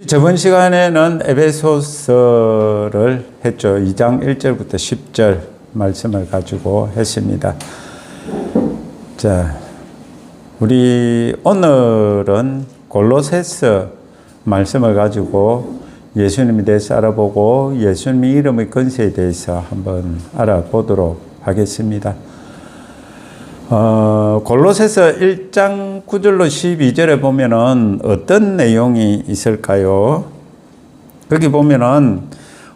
저번 시간에는 에베소서를 했죠. 2장 1절부터 10절 말씀을 가지고 했습니다. 자, 우리 오늘은 골로새서 말씀을 가지고 예수님에 대해서 알아보고 예수님의 이름의 권세에 대해서 한번 알아보도록 하겠습니다. 골로새서 1장 9절로 12절에 보면은 어떤 내용이 있을까요? 거기 보면은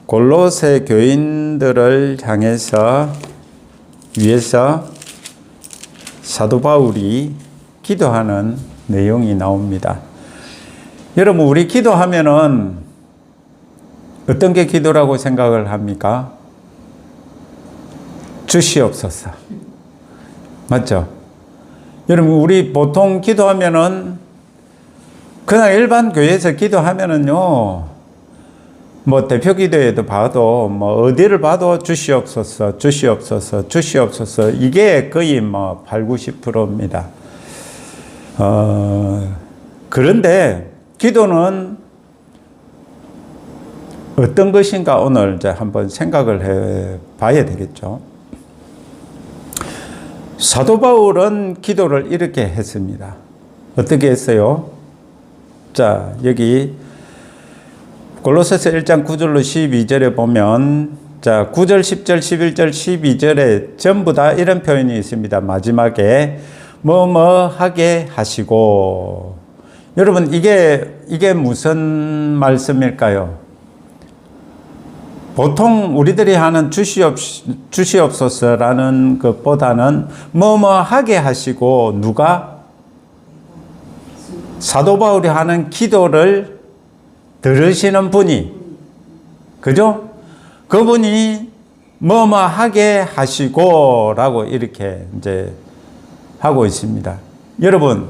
골로새 교인들을 향해서 위해서 사도 바울이 기도하는 내용이 나옵니다. 여러분, 우리 기도하면은 어떤 게 기도라고 생각을 합니까? 주시옵소서. 맞죠? 여러분, 우리 보통 기도하면은 그냥 일반 교회에서 기도하면은요, 뭐 대표 기도에도 봐도 뭐 어디를 봐도 주시옵소서, 주시옵소서, 주시옵소서, 이게 거의 뭐 80~90%입니다. 그런데 기도는 어떤 것인가 오늘 이제 한번 생각을 해 봐야 되겠죠. 사도 바울은 기도를 이렇게 했습니다. 어떻게 했어요? 자, 여기 골로새서 1장 9절로 12절에 보면, 자, 9절, 10절, 11절, 12절에 전부 다 이런 표현이 있습니다. 마지막에 뭐뭐 하게 하시고. 여러분, 이게 무슨 말씀일까요? 보통 우리들이 하는 주시옵소서라는 것보다는 뭐뭐 하게 하시고, 누가? 사도 바울이 하는 기도를 들으시는 분이, 그죠? 그분이 뭐뭐 하게 하시고 라고 이렇게 이제 하고 있습니다. 여러분,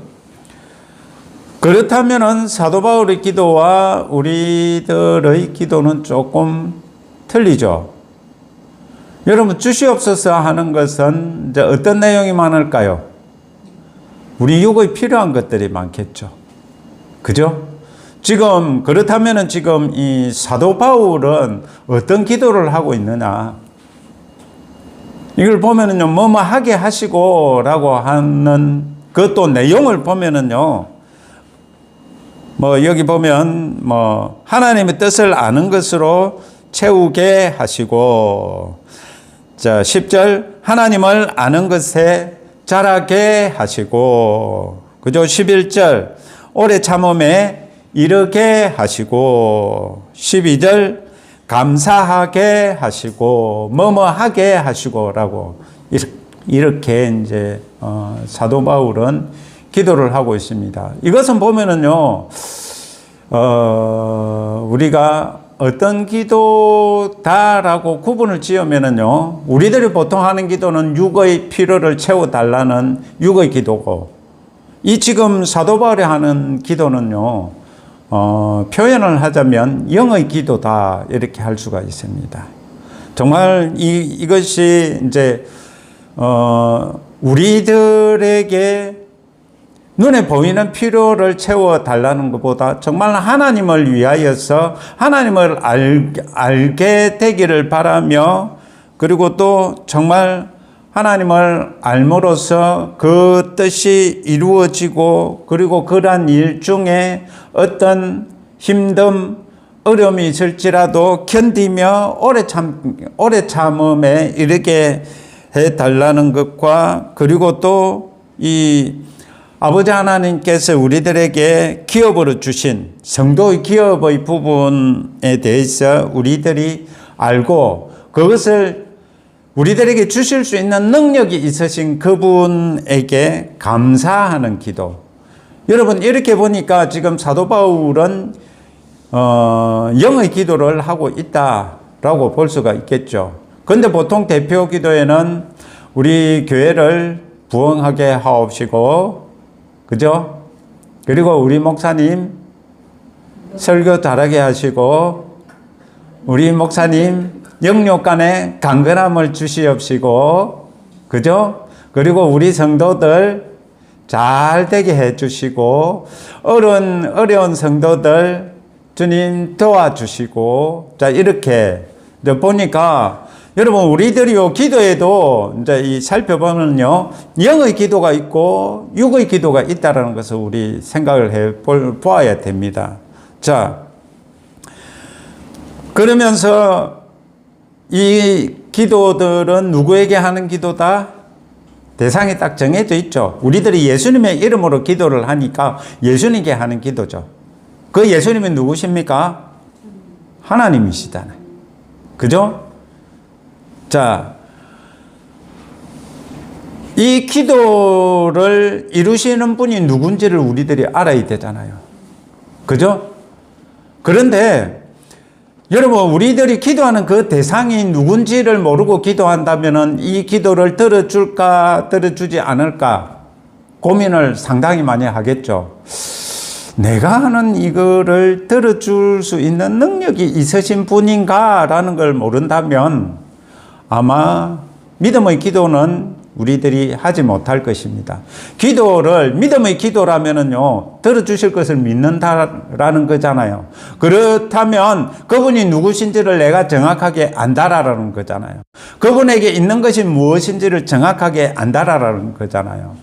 그렇다면은 사도 바울의 기도와 우리들의 기도는 조금 틀리죠. 여러분, 주시옵소서 하는 것은 이제 어떤 내용이 많을까요? 우리 육의 필요한 것들이 많겠죠. 그죠? 지금 그렇다면은 지금 이 사도 바울은 어떤 기도를 하고 있느냐? 이걸 보면은요, 뭐뭐 하게 하시고라고 하는 그것도 내용을 보면은요, 뭐 여기 보면 뭐 하나님의 뜻을 아는 것으로 채우게 하시고, 자, 10절 하나님을 아는 것에 자라게 하시고, 그죠? 11절 오래 참음에 이르게 하시고, 12절 감사하게 하시고, 뭐뭐 하게 하시고라고 이렇게 이제 사도 바울은 기도를 하고 있습니다. 이것은 보면은요, 우리가 어떤 기도다라고 구분을 지으면은요, 우리들이 보통 하는 기도는 육의 필요를 채워달라는 육의 기도고, 이 지금 사도 바울이 하는 기도는요, 표현을 하자면 영의 기도다, 이렇게 할 수가 있습니다. 정말 이것이 이제 우리들에게 눈에 보이는 필요를 채워달라는 것보다 정말 하나님을 위하여서 하나님을 알게 되기를 바라며, 그리고 또 정말 하나님을 알므로써 그 뜻이 이루어지고, 그리고 그러한 일 중에 어떤 힘듦, 어려움이 있을지라도 견디며 오래 참음에 이르게 해달라는 것과, 그리고 또 이 아버지 하나님께서 우리들에게 기업으로 주신 성도의 기업의 부분에 대해서 우리들이 알고, 그것을 우리들에게 주실 수 있는 능력이 있으신 그분에게 감사하는 기도. 여러분, 이렇게 보니까 지금 사도 바울은 영의 기도를 하고 있다라고 볼 수가 있겠죠. 그런데 보통 대표 기도에는 우리 교회를 부흥하게 하옵시고, 그죠? 그리고 우리 목사님 설교 잘하게 하시고, 우리 목사님 영육간에 강건함을 주시옵시고, 그죠? 그리고 우리 성도들 잘 되게 해 주시고, 어려운 성도들 주님 도와주시고, 자, 이렇게 보니까, 여러분, 우리들이요, 기도에도 이제 이 살펴보면요, 영의 기도가 있고, 육의 기도가 있다라는 것을 우리 생각을 보아야 됩니다. 자, 그러면서 이 기도들은 누구에게 하는 기도다? 대상이 딱 정해져 있죠. 우리들이 예수님의 이름으로 기도를 하니까 예수님께 하는 기도죠. 그 예수님은 누구십니까? 하나님이시잖아요. 그죠? 자, 이 기도를 이루시는 분이 누군지를 우리들이 알아야 되잖아요. 그죠? 그런데 여러분, 우리들이 기도하는 그 대상이 누군지를 모르고 기도한다면 이 기도를 들어줄까, 들어주지 않을까 고민을 상당히 많이 하겠죠. 내가 하는 이거를 들어줄 수 있는 능력이 있으신 분인가 라는 걸 모른다면 아마 믿음의 기도는 우리들이 하지 못할 것입니다. 기도를, 믿음의 기도라면은요, 들어주실 것을 믿는다라는 거잖아요. 그렇다면 그분이 누구신지를 내가 정확하게 안다라는 거잖아요. 그분에게 있는 것이 무엇인지를 정확하게 안다라는 거잖아요.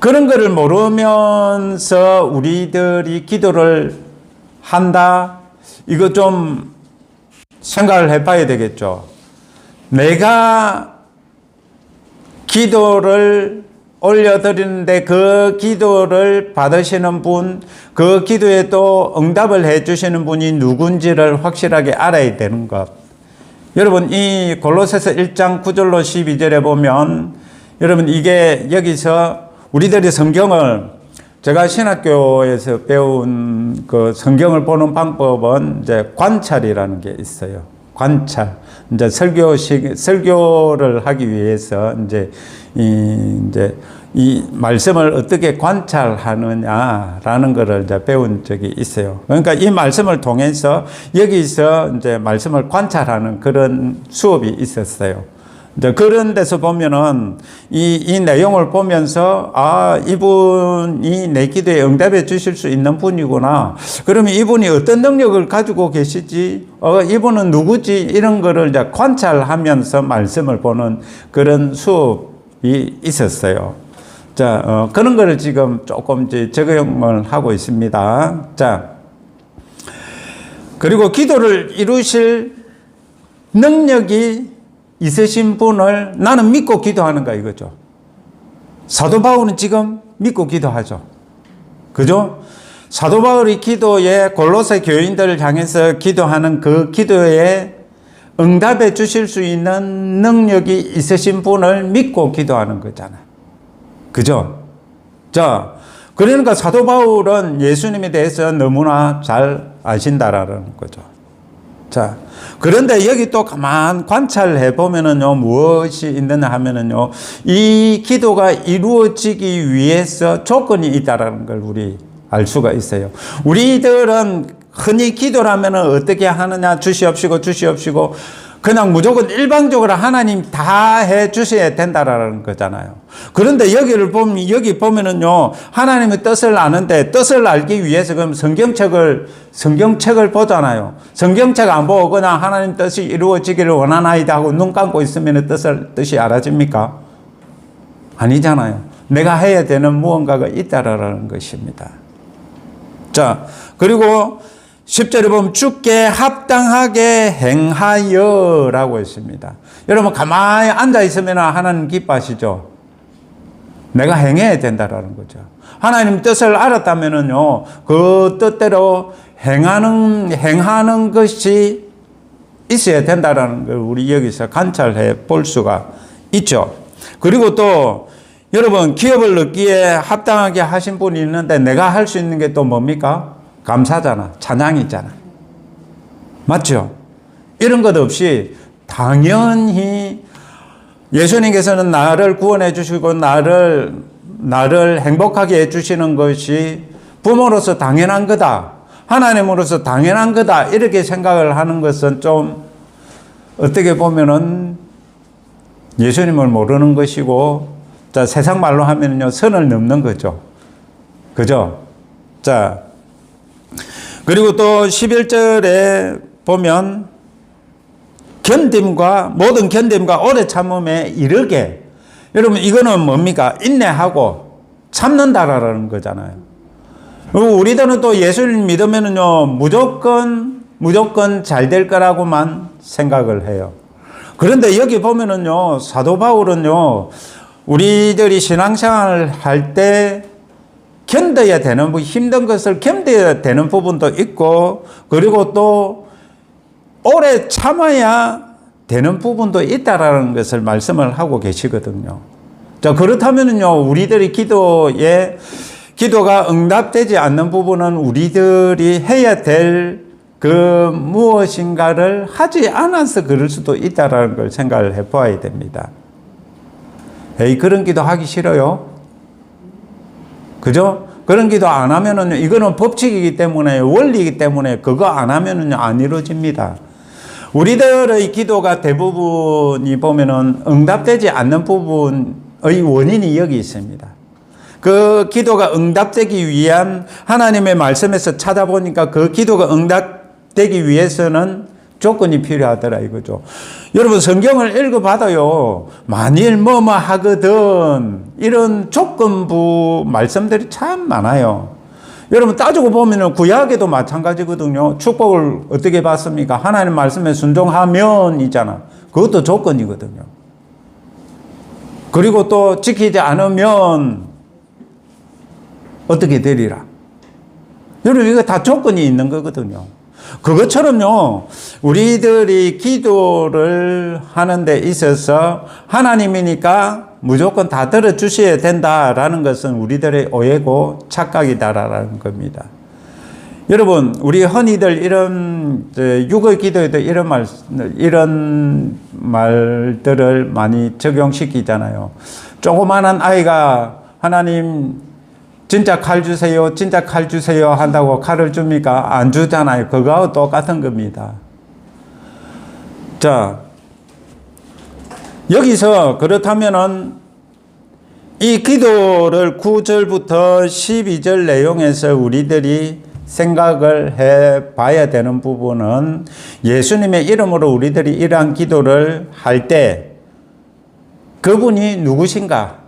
그런 거를 모르면서 우리들이 기도를 한다? 이거 좀 생각을 해봐야 되겠죠. 내가 기도를 올려드리는데 그 기도를 받으시는 분, 그 기도에 또 응답을 해주시는 분이 누군지를 확실하게 알아야 되는 것. 여러분, 이 골로새서 1장 9절로 12절에 보면, 여러분, 이게 여기서 우리들이 성경을, 제가 신학교에서 배운 그 성경을 보는 방법은 이제 관찰이라는 게 있어요. 관찰. 이제 설교를 하기 위해서 이제 이 말씀을 어떻게 관찰하느냐라는 것을 이제 배운 적이 있어요. 그러니까 이 말씀을 통해서 여기서 이제 말씀을 관찰하는 그런 수업이 있었어요. 이제 그런 데서 보면은 이 내용을 보면서 이분이 내 기도에 응답해 주실 수 있는 분이구나. 그러면 이분이 어떤 능력을 가지고 계시지? 이분은 누구지? 이런 거를 이제 관찰하면서 말씀을 보는 그런 수업이 있었어요. 자, 그런 거를 지금 조금 이제 적용을 하고 있습니다. 자, 그리고 기도를 이루실 능력이 있으신 분을 나는 믿고 기도하는가 이거죠. 사도 바울은 지금 믿고 기도하죠. 그죠? 사도 바울이 기도에 골로새 교인들을 향해서 기도하는 그 기도에 응답해 주실 수 있는 능력이 있으신 분을 믿고 기도하는 거잖아요. 그죠? 자, 그러니까 사도 바울은 예수님에 대해서 너무나 잘 아신다라는 거죠. 자, 그런데 여기 또 가만 관찰해 보면은요, 무엇이 있느냐 하면은요, 이 기도가 이루어지기 위해서 조건이 있다라는 걸 우리 알 수가 있어요. 우리들은 흔히 기도라면은 어떻게 하느냐, 주시옵시고, 주시옵시고, 그냥 무조건 일방적으로 하나님 다 해 주셔야 된다라는 거잖아요. 그런데 여기 보면은요, 하나님의 뜻을 아는데, 뜻을 알기 위해서 그럼 성경책을 보잖아요. 성경책 안 보고 그냥 하나님 뜻이 이루어지기를 원하나이다 하고 눈 감고 있으면 뜻이 알아집니까? 아니잖아요. 내가 해야 되는 무언가가 있다라는 것입니다. 자, 그리고 10절에 보면 주께 합당하게 행하여 라고 했습니다. 여러분 가만히 앉아 있으면 하나님 기뻐하시죠? 내가 행해야 된다라는 거죠. 하나님 뜻을 알았다면은요, 그 뜻대로 행하는 것이 있어야 된다라는 걸 우리 여기서 관찰해 볼 수가 있죠. 그리고 또 여러분 기업을 얻기에 합당하게 하신 분이 있는데 내가 할 수 있는 게 또 뭡니까? 감사잖아. 찬양이잖아. 맞죠? 이런 것 없이 당연히 예수님께서는 나를 구원해 주시고 나를 행복하게 해 주시는 것이 부모로서 당연한 거다. 하나님으로서 당연한 거다. 이렇게 생각을 하는 것은 좀 어떻게 보면은 예수님을 모르는 것이고, 자, 세상 말로 하면요, 선을 넘는 거죠. 그죠? 자, 그리고 또 11절에 보면 모든 견딤과 오래 참음에 이르게. 여러분, 이거는 뭡니까? 인내하고 참는다라는 거잖아요. 우리들은 또 예수를 믿으면은요, 무조건 잘 될 거라고만 생각을 해요. 그런데 여기 보면은요, 사도 바울은요, 우리들이 신앙생활을 할 때 견뎌야 되는, 힘든 것을 견뎌야 되는 부분도 있고, 그리고 또 오래 참아야 되는 부분도 있다라는 것을 말씀을 하고 계시거든요. 자, 그렇다면은요, 우리들이 기도가 응답되지 않는 부분은 우리들이 해야 될 그 무엇인가를 하지 않아서 그럴 수도 있다라는 걸 생각을 해 보아야 됩니다. 에이, 그런 기도 하기 싫어요. 그죠? 그런 기도 안 하면은, 이거는 법칙이기 때문에, 원리이기 때문에 그거 안 하면은 안 이루어집니다. 우리들의 기도가 대부분이 보면은 응답되지 않는 부분의 원인이 여기 있습니다. 그 기도가 응답되기 위한 하나님의 말씀에서 찾아보니까 그 기도가 응답되기 위해서는 조건이 필요하더라 이거죠. 여러분, 성경을 읽어봐도요, 만일 뭐뭐 하거든 이런 조건부 말씀들이 참 많아요. 여러분, 따지고 보면 구약에도 마찬가지거든요. 축복을 어떻게 받습니까? 하나님 말씀에 순종하면 이잖아. 그것도 조건이거든요. 그리고 또 지키지 않으면 어떻게 되리라. 여러분, 이거 다 조건이 있는 거거든요. 그것처럼요, 우리들이 기도를 하는 데 있어서 하나님이니까 무조건 다 들어주셔야 된다라는 것은 우리들의 오해고 착각이다라는 겁니다. 여러분, 우리 흔히들 이런 육의 기도에도 이런 말들을 많이 적용시키잖아요. 조그마한 아이가 하나님 진짜 칼 주세요, 진짜 칼 주세요 한다고 칼을 줍니까? 안 주잖아요. 그거하고 똑같은 겁니다. 자, 여기서 그렇다면은 이 기도를 9절부터 12절 내용에서 우리들이 생각을 해 봐야 되는 부분은, 예수님의 이름으로 우리들이 이러한 기도를 할 때 그분이 누구신가?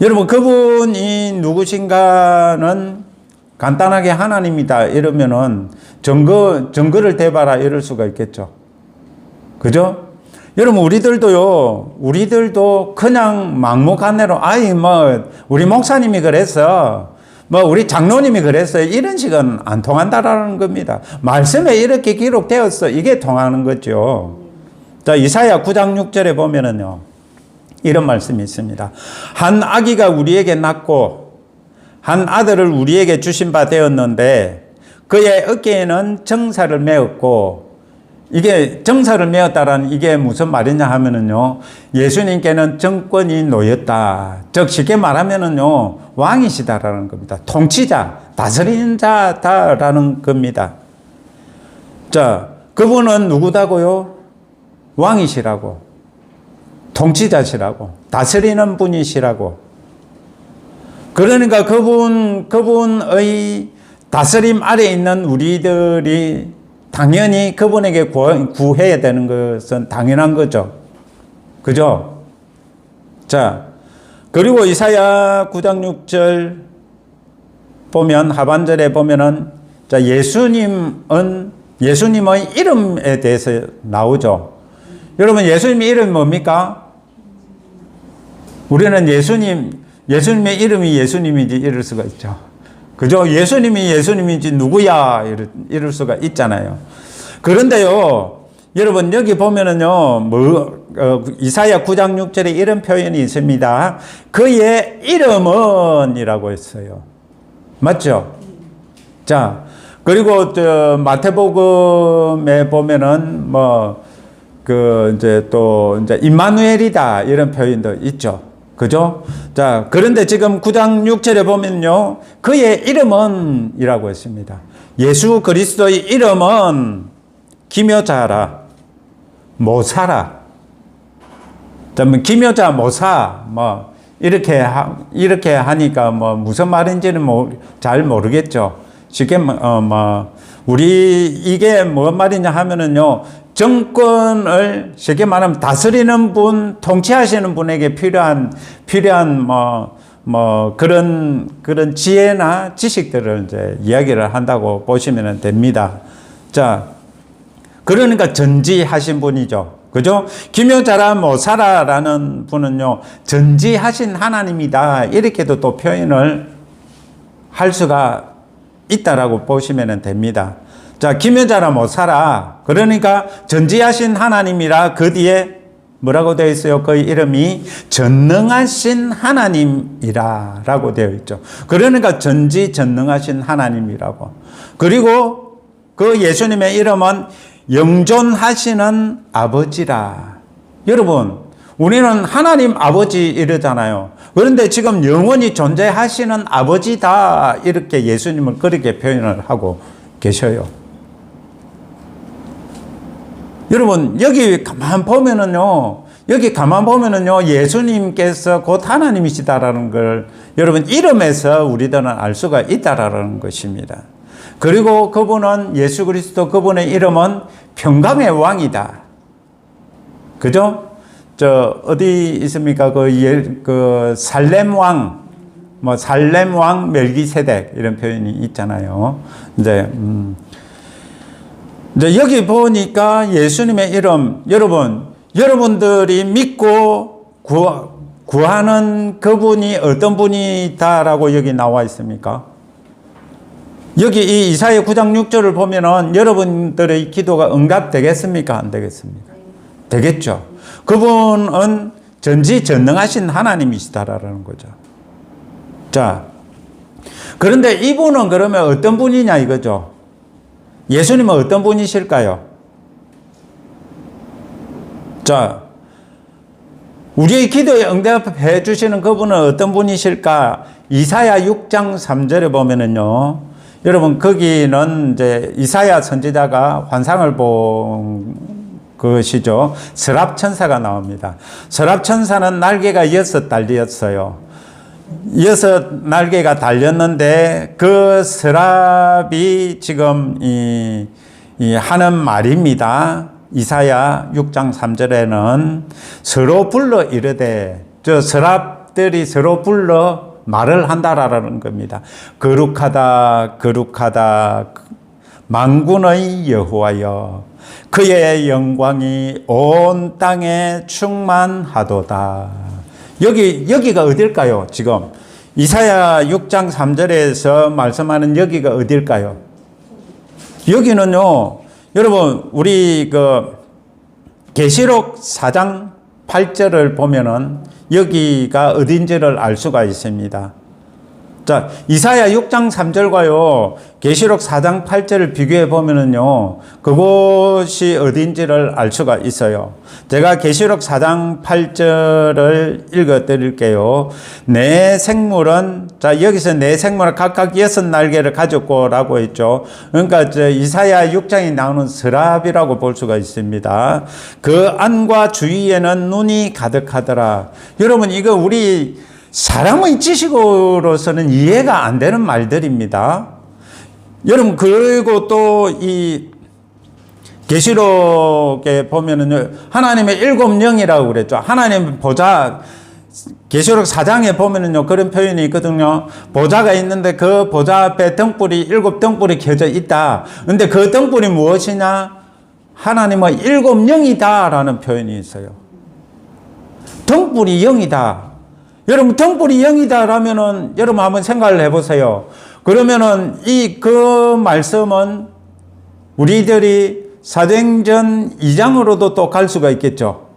여러분, 그분이 누구신가는 간단하게 하나님이다 이러면은 증거를 대봐라 이럴 수가 있겠죠. 그죠? 여러분, 우리들도 그냥 막무가내로 우리 목사님이 그랬어, 우리 장로님이 그랬어, 이런 식은 안 통한다라는 겁니다. 말씀에 이렇게 기록되었어, 이게 통하는 거죠. 자, 이사야 9장 6절에 보면은요, 이런 말씀이 있습니다. 한 아기가 우리에게 낳고 한 아들을 우리에게 주신 바 되었는데 그의 어깨에는 정사를 메었고, 이게 정사를 메었다라는 이게 무슨 말이냐 하면은요, 예수님께는 정권이 놓였다. 즉 쉽게 말하면은요, 왕이시다라는 겁니다. 통치자, 다스리는 자다라는 겁니다. 자, 그분은 누구다고요? 왕이시라고, 통치자시라고, 다스리는 분이시라고. 그러니까 그분의 다스림 아래 있는 우리들이 당연히 그분에게 구해야 되는 것은 당연한 거죠. 그죠? 자, 그리고 이사야 9장 6절 보면, 하반절에 보면은, 자, 예수님의 이름에 대해서 나오죠. 여러분, 예수님의 이름이 뭡니까? 우리는 예수님의 이름이 예수님이지 이럴 수가 있죠. 그죠? 예수님이 예수님이지 누구야 이럴 수가 있잖아요. 그런데요, 여러분, 여기 보면은요, 이사야 9장 6절에 이런 표현이 있습니다. 그의 이름은 이라고 했어요. 맞죠? 자, 그리고 마태복음에 보면은 이제 임마누엘이다 이런 표현도 있죠. 그죠? 자, 그런데 지금 9장 6절에 보면요, 그의 이름은 이라고 했습니다. 예수 그리스도의 이름은 기묘자라, 모사라. 기묘자, 모사, 이렇게 하니까 무슨 말인지는 잘 모르겠죠. 쉽게 우리 이게 뭔 말이냐 하면은요, 정권을 쉽게 말하면 다스리는 분, 통치하시는 분에게 필요한 그런 지혜나 지식들을 이제 이야기를 한다고 보시면 됩니다. 자, 그러니까 전지하신 분이죠. 그죠? 기묘자라 모사라라는 분은요, 전지하신 하나님이다. 이렇게도 또 표현을 할 수가 있다라고 보시면 됩니다. 자, 기묘자라 모사라. 그러니까 전지하신 하나님이라 그 뒤에 뭐라고 되어 있어요? 그 이름이 전능하신 하나님이라 라고 되어 있죠. 그러니까 전지전능하신 하나님이라고. 그리고 그 예수님의 이름은 영존하시는 아버지라. 여러분, 우리는 하나님 아버지 이러잖아요. 그런데 지금 영원히 존재하시는 아버지다. 이렇게 예수님을 그렇게 표현을 하고 계셔요. 여러분, 여기 가만 보면은요, 예수님께서 곧 하나님이시다라는 걸 여러분 이름에서 우리들은 알 수가 있다라는 것입니다. 그리고 그분은 예수 그리스도 그분의 이름은 평강의 왕이다. 그죠? 어디 있습니까? 그 살렘 왕, 살렘 왕 멜기세덱 이런 표현이 있잖아요. 이제 여기 보니까 예수님의 이름, 여러분들이 믿고 구하는 그분이 어떤 분이다라고 여기 나와 있습니까? 여기 이 이사야 9장 6절을 보면은 여러분들의 기도가 응답되겠습니까? 안 되겠습니까? 되겠죠. 그분은 전지전능하신 하나님이시다라는 거죠. 자, 그런데 이분은 그러면 어떤 분이냐 이거죠. 예수님은 어떤 분이실까요? 자, 우리의 기도에 응답해 주시는 그분은 어떤 분이실까? 이사야 6장 3절에 보면은요, 여러분, 거기는 이제 이사야 선지자가 환상을 본 것이죠. 서랍천사가 나옵니다. 서랍천사는 날개가 6달렸어요. 6날개가 달렸는데 그 서랍이 지금 하는 말입니다. 이사야 6장 3절에는 서로 불러 이르되, 저 서랍들이 서로 불러 말을 한다라는 겁니다. 거룩하다, 거룩하다, 만군의 여호와여, 그의 영광이 온 땅에 충만하도다. 여기가 어딜까요? 지금 이사야 6장 3절에서 말씀하는 여기가 어딜까요? 여기는요, 여러분, 우리 계시록 4장 8절을 보면은 여기가 어딘지를 알 수가 있습니다. 자, 이사야 6장 3절과요, 계시록 4장 8절을 비교해 보면은요, 그곳이 어딘지를 알 수가 있어요. 제가 계시록 4장 8절을 읽어 드릴게요. 내 생물은, 자, 여기서 내 생물은 각각 6날개를 가졌고 라고 했죠. 그러니까 이사야 6장에 나오는 서랍이라고 볼 수가 있습니다. 그 안과 주위에는 눈이 가득하더라. 여러분, 이거 우리 사람의 지식으로서는 이해가 안 되는 말들입니다. 여러분, 그리고 또 이 계시록에 보면은 하나님의 7영이라고 그랬죠. 하나님 보좌, 계시록 4장에 보면은요, 그런 표현이 있거든요. 보좌가 있는데 그 보좌 앞에 등불이 7등불이 켜져 있다. 근데 그 등불이 무엇이냐? 하나님의 7영이다 라는 표현이 있어요. 등불이 0이다. 여러분, 등불이 0이다라면은 여러분 한번 생각을 해보세요. 그러면은 그 말씀은 우리들이 사도행전 2장으로도 또 갈 수가 있겠죠.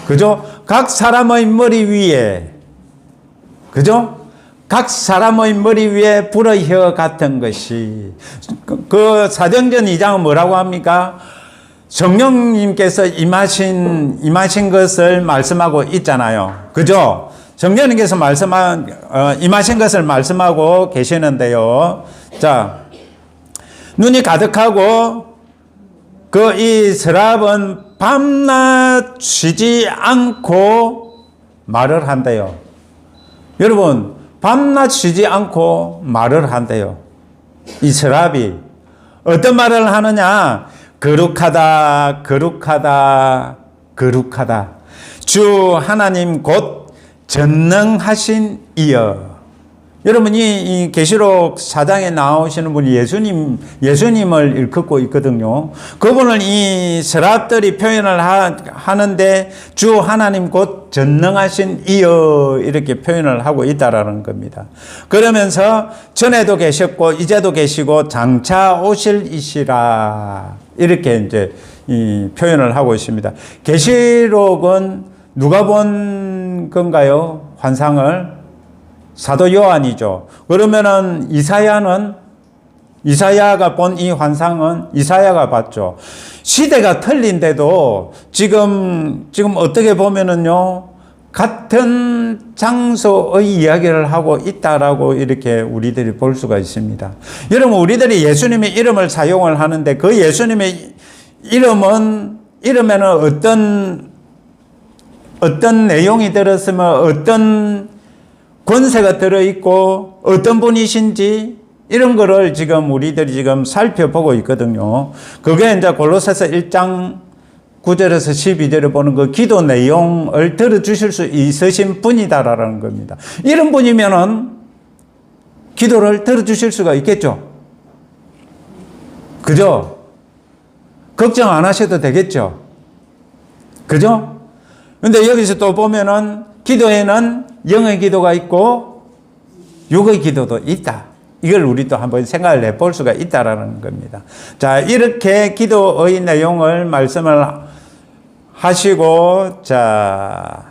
그죠? 각 사람의 머리 위에, 그죠? 각 사람의 머리 위에 불의 혀 같은 것이, 그 사도행전 2장은 뭐라고 합니까? 성령님께서 임하신 것을 말씀하고 있잖아요. 그죠? 성령님께서 임하신 것을 말씀하고 계시는데요. 자, 눈이 가득하고 이 서랍은 밤낮 쉬지 않고 말을 한대요. 여러분, 밤낮 쉬지 않고 말을 한대요. 이 서랍이 어떤 말을 하느냐? 거룩하다, 거룩하다, 거룩하다. 주 하나님 곧 전능하신 이여. 여러분, 이 계시록 4장에 나오시는 분이 예수님을 일컫고 있거든요. 그분을 이 서랍들이 표현을 하는데 주 하나님 곧 전능하신 이여 이렇게 표현을 하고 있다라는 겁니다. 그러면서 전에도 계셨고 이제도 계시고 장차 오실 이시라 이렇게 이제 이 표현을 하고 있습니다. 계시록은 누가 본 건가요? 환상을? 사도 요한이죠. 그러면은 이사야가 본 이 환상은 이사야가 봤죠. 시대가 틀린데도 지금 어떻게 보면은요, 같은 장소의 이야기를 하고 있다라고 이렇게 우리들이 볼 수가 있습니다. 여러분, 우리들이 예수님의 이름을 사용을 하는데 그 예수님의 이름에는 어떤 내용이 들었으면 어떤 권세가 들어있고 어떤 분이신지 이런 거를 지금 우리들이 지금 살펴보고 있거든요. 그게 이제 골로새서 1장 9절에서 12절에 보는 그 기도 내용을 들어주실 수 있으신 분이다라는 겁니다. 이런 분이면은 기도를 들어주실 수가 있겠죠. 그죠? 걱정 안 하셔도 되겠죠. 그죠? 근데 여기서 또 보면은 기도에는 영의 기도가 있고 육의 기도도 있다. 이걸 우리도 한번 생각을 해볼 수가 있다라는 겁니다. 자, 이렇게 기도의 내용을 말씀을 하시고, 자,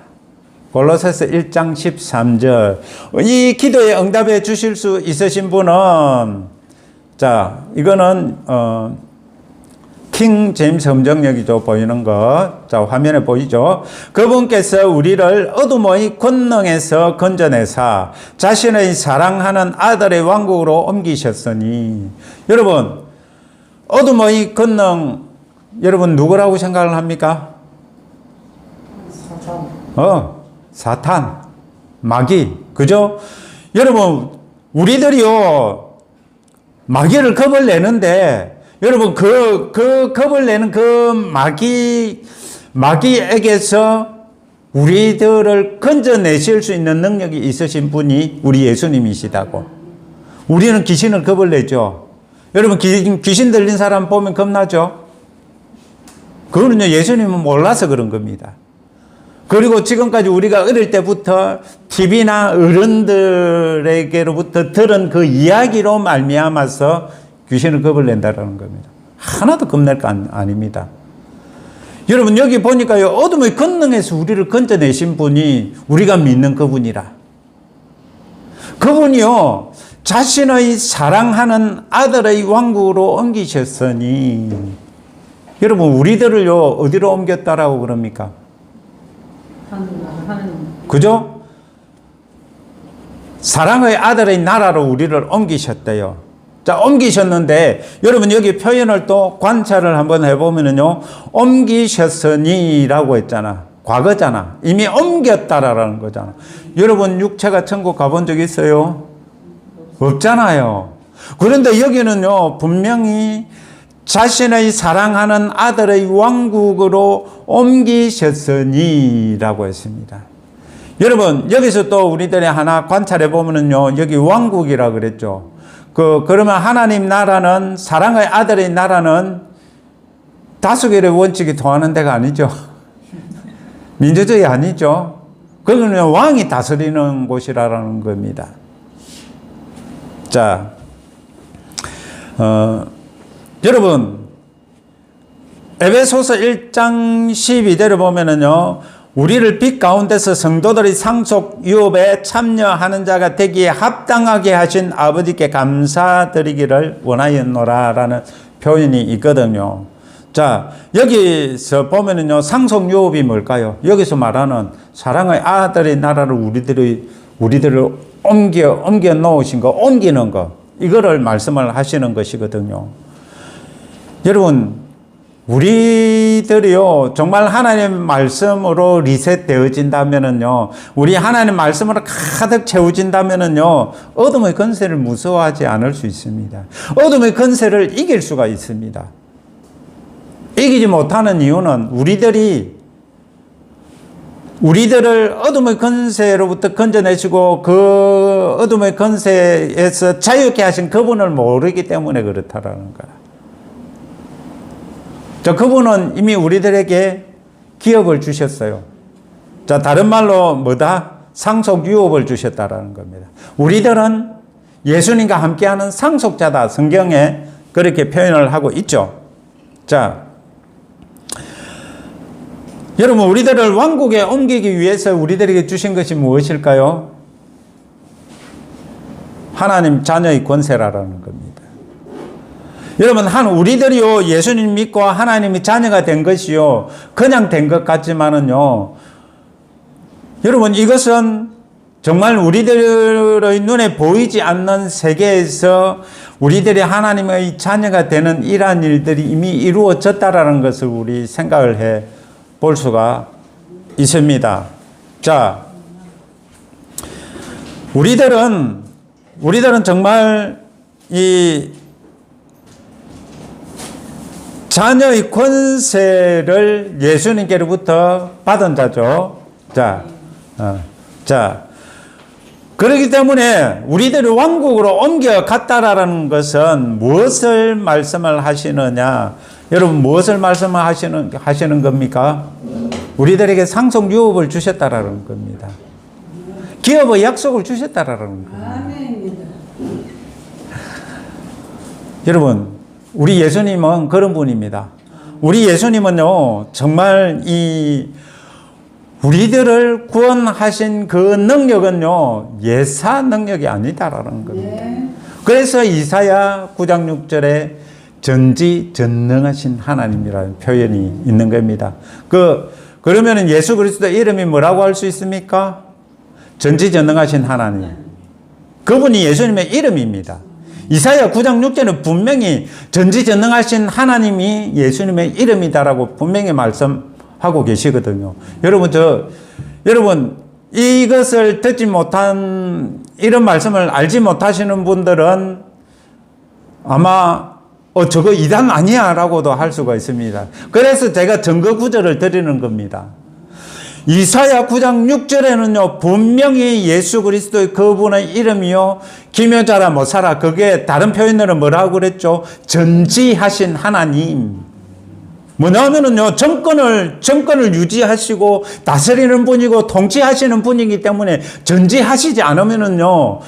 골로새서 1장 13절. 이 기도에 응답해 주실 수 있으신 분은, 자, 이거는, 킹 제임스 음정역이죠. 보이는 것. 자, 화면에 보이죠. 그분께서 우리를 어둠의 권능에서 건져내사 자신의 사랑하는 아들의 왕국으로 옮기셨으니. 여러분, 어둠의 권능, 여러분 누구라고 생각을 합니까? 사탄, 마귀. 그죠? 여러분, 우리들이요, 마귀를 겁을 내는데, 여러분, 그 겁을 내는 그 마귀에게서 우리들을 건져내실 수 있는 능력이 있으신 분이 우리 예수님이시다고. 우리는 귀신을 겁을 내죠. 여러분, 귀신 들린 사람 보면 겁나죠? 그거는요, 예수님은 몰라서 그런 겁니다. 그리고 지금까지 우리가 어릴 때부터 TV나 어른들에게로부터 들은 그 이야기로 말미암아서 귀신을 겁을 낸다라는 겁니다. 하나도 겁낼 거 아닙니다. 여러분, 여기 보니까요, 어둠의 권능에서 우리를 건져내신 분이 우리가 믿는 그분이라. 그분이요, 자신의 사랑하는 아들의 왕국으로 옮기셨으니. 여러분, 우리들을요, 어디로 옮겼다라고 그럽니까? 그죠? 사랑의 아들의 나라로 우리를 옮기셨대요. 자, 옮기셨는데, 여러분, 여기 표현을 또 관찰을 한번 해보면요, 옮기셨으니라고 했잖아. 과거잖아. 이미 옮겼다라는 거잖아. 여러분, 육체가 천국 가본 적 있어요? 없잖아요. 그런데 여기는요, 분명히 자신의 사랑하는 아들의 왕국으로 옮기셨으니라고 했습니다. 여러분, 여기서 또 우리들이 하나 관찰해 보면요, 여기 왕국이라 그랬죠. 그러면 하나님 나라는, 사랑의 아들의 나라는 다수결의 원칙이 통하는 데가 아니죠. 민주주의 아니죠. 그거는 왕이 다스리는 곳이라는 겁니다. 자, 여러분, 에베소서 1장 12절을 보면은요, 우리를 빛 가운데서 성도들의 상속 유업에 참여하는 자가 되기에 합당하게 하신 아버지께 감사드리기를 원하였노라라는 표현이 있거든요. 자, 여기서 보면은요, 상속 유업이 뭘까요? 여기서 말하는 사랑의 아들의 나라를 우리들을 옮겨 놓으신 거, 옮기는 거, 이거를 말씀을 하시는 것이거든요. 여러분, 우리들이요, 정말 하나님 말씀으로 리셋되어진다면은요, 우리 하나님 말씀으로 가득 채워진다면은요, 어둠의 권세를 무서워하지 않을 수 있습니다. 어둠의 권세를 이길 수가 있습니다. 이기지 못하는 이유는 우리들을 어둠의 권세로부터 건져내시고 그 어둠의 권세에서 자유케 하신 그분을 모르기 때문에 그렇다라는 거야. 자, 그분은 이미 우리들에게 기업을 주셨어요. 자, 다른 말로 뭐다? 상속 유업을 주셨다라는 겁니다. 우리들은 예수님과 함께하는 상속자다. 성경에 그렇게 표현을 하고 있죠. 자, 여러분, 우리들을 왕국에 옮기기 위해서 우리들에게 주신 것이 무엇일까요? 하나님 자녀의 권세라는 겁니다. 여러분, 우리들이요, 예수님 믿고 하나님의 자녀가 된 것이요, 그냥 된 것 같지만은요, 여러분, 이것은 정말 우리들의 눈에 보이지 않는 세계에서 우리들이 하나님의 자녀가 되는 이러한 일들이 이미 이루어졌다라는 것을 우리 생각을 해 볼 수가 있습니다. 자, 우리들은 정말 이 자녀의 권세를 예수님께로부터 받은 자죠. 자, 그렇기 때문에 우리들이 왕국으로 옮겨갔다라는 것은 무엇을 말씀을 하시느냐? 여러분, 무엇을 말씀을 하시는 겁니까? 우리들에게 상속 유업을 주셨다라는 겁니다. 기업의 약속을 주셨다라는 겁니다. 여러분, 우리 예수님은 그런 분입니다. 우리 예수님은요, 정말 우리들을 구원하신 그 능력은요, 예사 능력이 아니다라는 겁니다. 그래서 이사야 9장 6절에 전지전능하신 하나님이라는 표현이 있는 겁니다. 그러면 예수 그리스도의 이름이 뭐라고 할 수 있습니까? 전지전능하신 하나님. 그분이 예수님의 이름입니다. 이사야 9장 6절은 분명히 전지전능하신 하나님이 예수님의 이름이다라고 분명히 말씀하고 계시거든요. 여러분, 이것을 듣지 못한, 이런 말씀을 알지 못하시는 분들은 아마 저거 이단 아니야 라고도 할 수가 있습니다. 그래서 제가 증거 구절을 드리는 겁니다. 이사야 9장 6절에는요, 분명히 예수 그리스도의 그분의 이름이요, 기묘자라 모사라, 그게 다른 표현으로 뭐라고 그랬죠? 전지하신 하나님. 뭐냐면은요, 정권을 유지하시고 다스리는 분이고 통치하시는 분이기 때문에 전지하시지 않으면은요,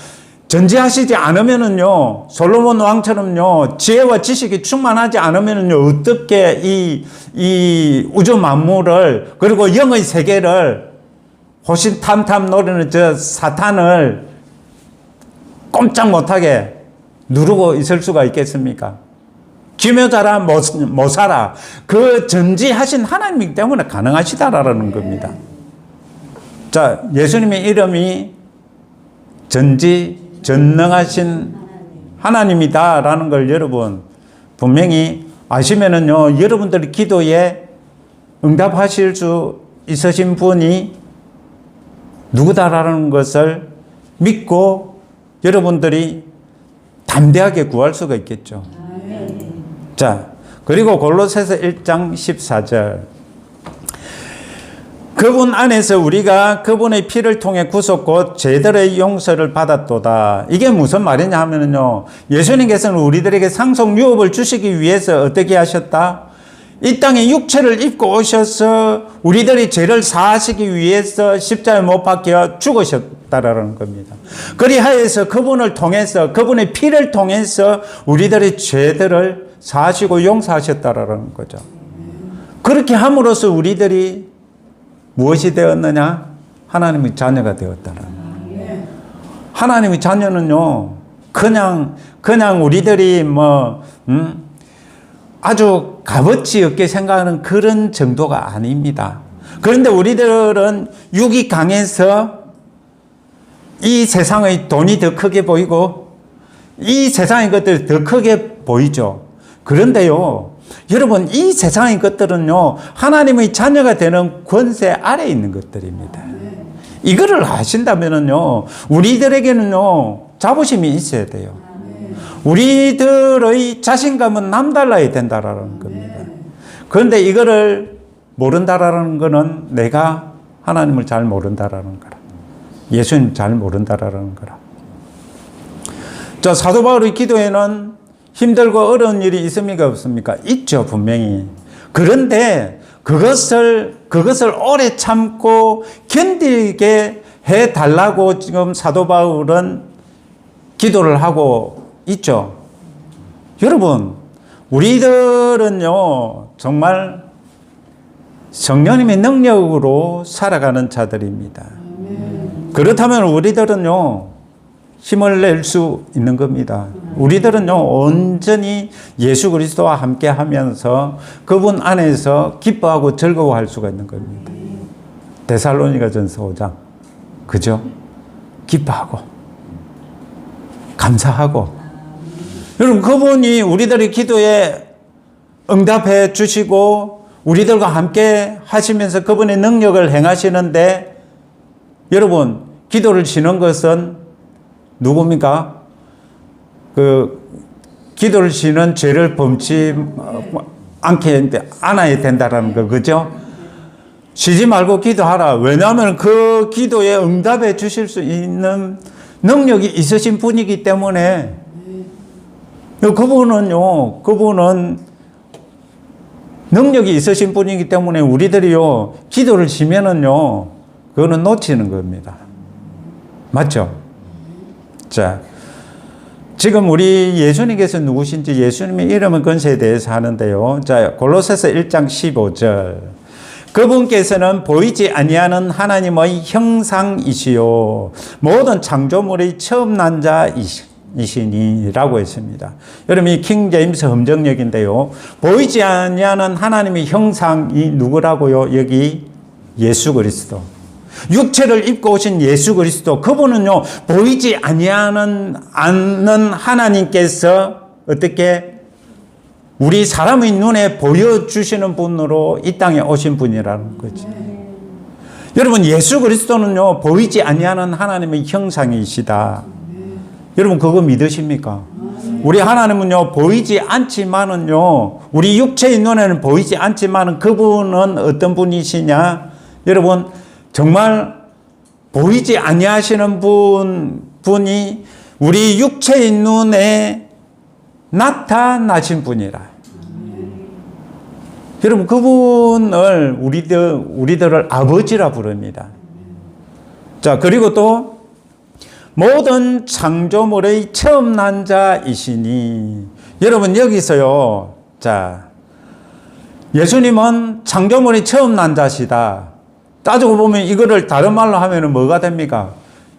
솔로몬 왕처럼요, 지혜와 지식이 충만하지 않으면은요, 어떻게 이 우주 만물을, 그리고 영의 세계를 호신탐탐 노리는 저 사탄을 꼼짝 못하게 누르고 있을 수가 있겠습니까? 기묘자라 모사라, 그 전지하신 하나님이기 때문에 가능하시다라는 겁니다. 자, 예수님의 이름이 전능하신 하나님이다라는 걸 여러분 분명히 아시면은요, 여러분들의 기도에 응답하실 수 있으신 분이 누구다라는 것을 믿고 여러분들이 담대하게 구할 수가 있겠죠. 자, 그리고 골로새서 1장 14절. 그분 안에서 우리가 그분의 피를 통해 구속 곧 죄들의 용서를 받았도다. 이게 무슨 말이냐 하면은요, 예수님께서는 우리들에게 상속 유업을 주시기 위해서 어떻게 하셨다? 이 땅에 육체를 입고 오셔서 우리들의 죄를 사하시기 위해서 십자가에 못 박혀 죽으셨다라는 겁니다. 그리하여서 그분을 통해서, 그분의 피를 통해서 우리들의 죄들을 사하시고 용서하셨다라는 거죠. 그렇게 함으로써 우리들이 무엇이 되었느냐? 하나님의 자녀가 되었다는 거예요. 하나님의 자녀는요, 그냥 우리들이 아주 값어치 없게 생각하는 그런 정도가 아닙니다. 그런데 우리들은 육이 강해서 이 세상의 돈이 더 크게 보이고 이 세상의 것들이 더 크게 보이죠. 그런데요, 여러분, 이 세상의 것들은요, 하나님의 자녀가 되는 권세 아래에 있는 것들입니다. 이거를 아신다면은요, 우리들에게는요, 자부심이 있어야 돼요. 우리들의 자신감은 남달라야 된다라는 겁니다. 그런데 이거를 모른다라는 거는 내가 하나님을 잘 모른다라는 거라. 예수님 잘 모른다라는 거라. 자, 사도 바울의 기도에는 힘들고 어려운 일이 있습니까? 없습니까? 있죠, 분명히. 그런데 그것을 오래 참고 견디게 해달라고 지금 사도 바울은 기도를 하고 있죠. 여러분, 우리들은요, 정말 성령님의 능력으로 살아가는 자들입니다. 그렇다면 우리들은요, 힘을 낼 수 있는 겁니다. 우리들은요, 온전히 예수 그리스도와 함께 하면서 그분 안에서 기뻐하고 즐거워할 수가 있는 겁니다. 데살로니가전서 5장. 그죠? 기뻐하고, 감사하고. 여러분, 그분이 우리들의 기도에 응답해 주시고, 우리들과 함께 하시면서 그분의 능력을 행하시는데, 여러분, 기도를 지는 것은 누굽니까? 기도를 지는 죄를 범치 않아야 된다라는 거, 그죠? 쉬지 말고 기도하라. 왜냐하면 그 기도에 응답해 주실 수 있는 능력이 있으신 분이기 때문에, 그분은 능력이 있으신 분이기 때문에 우리들이요, 기도를 지면은요, 그거는 놓치는 겁니다. 맞죠? 자, 지금 우리 예수님께서 누구신지 예수님의 이름은 권세에 대해서 하는데요. 자, 골로새서 1장 15절. 그분께서는 보이지 아니하는 하나님의 형상이시요 모든 창조물의 처음 난 자이시니라고 했습니다. 여러분, 이 킹제임스 검정역인데요. 보이지 아니하는 하나님의 형상이 누구라고요? 여기 예수 그리스도. 육체를 입고 오신 예수 그리스도, 그분은요, 보이지 아니하는 하나님께서 어떻게 우리 사람의 눈에 보여주시는 분으로 이 땅에 오신 분이라는 거죠. 여러분, 예수 그리스도는요, 보이지 아니하는 하나님의 형상이시다. 여러분, 그거 믿으십니까? 우리 하나님은요, 보이지 않지만은요, 우리 육체의 눈에는 보이지 않지만은 그분은 어떤 분이시냐? 여러분, 정말 보이지 아니하시는 분이 우리 육체의 눈에 나타나신 분이라. 여러분, 그분을 우리들을 아버지라 부릅니다. 자, 그리고 또 모든 창조물의 처음 난 자이시니. 여러분, 여기서요, 자, 예수님은 창조물의 처음 난 자시다. 따지고 보면 이거를 다른 말로 하면 뭐가 됩니까?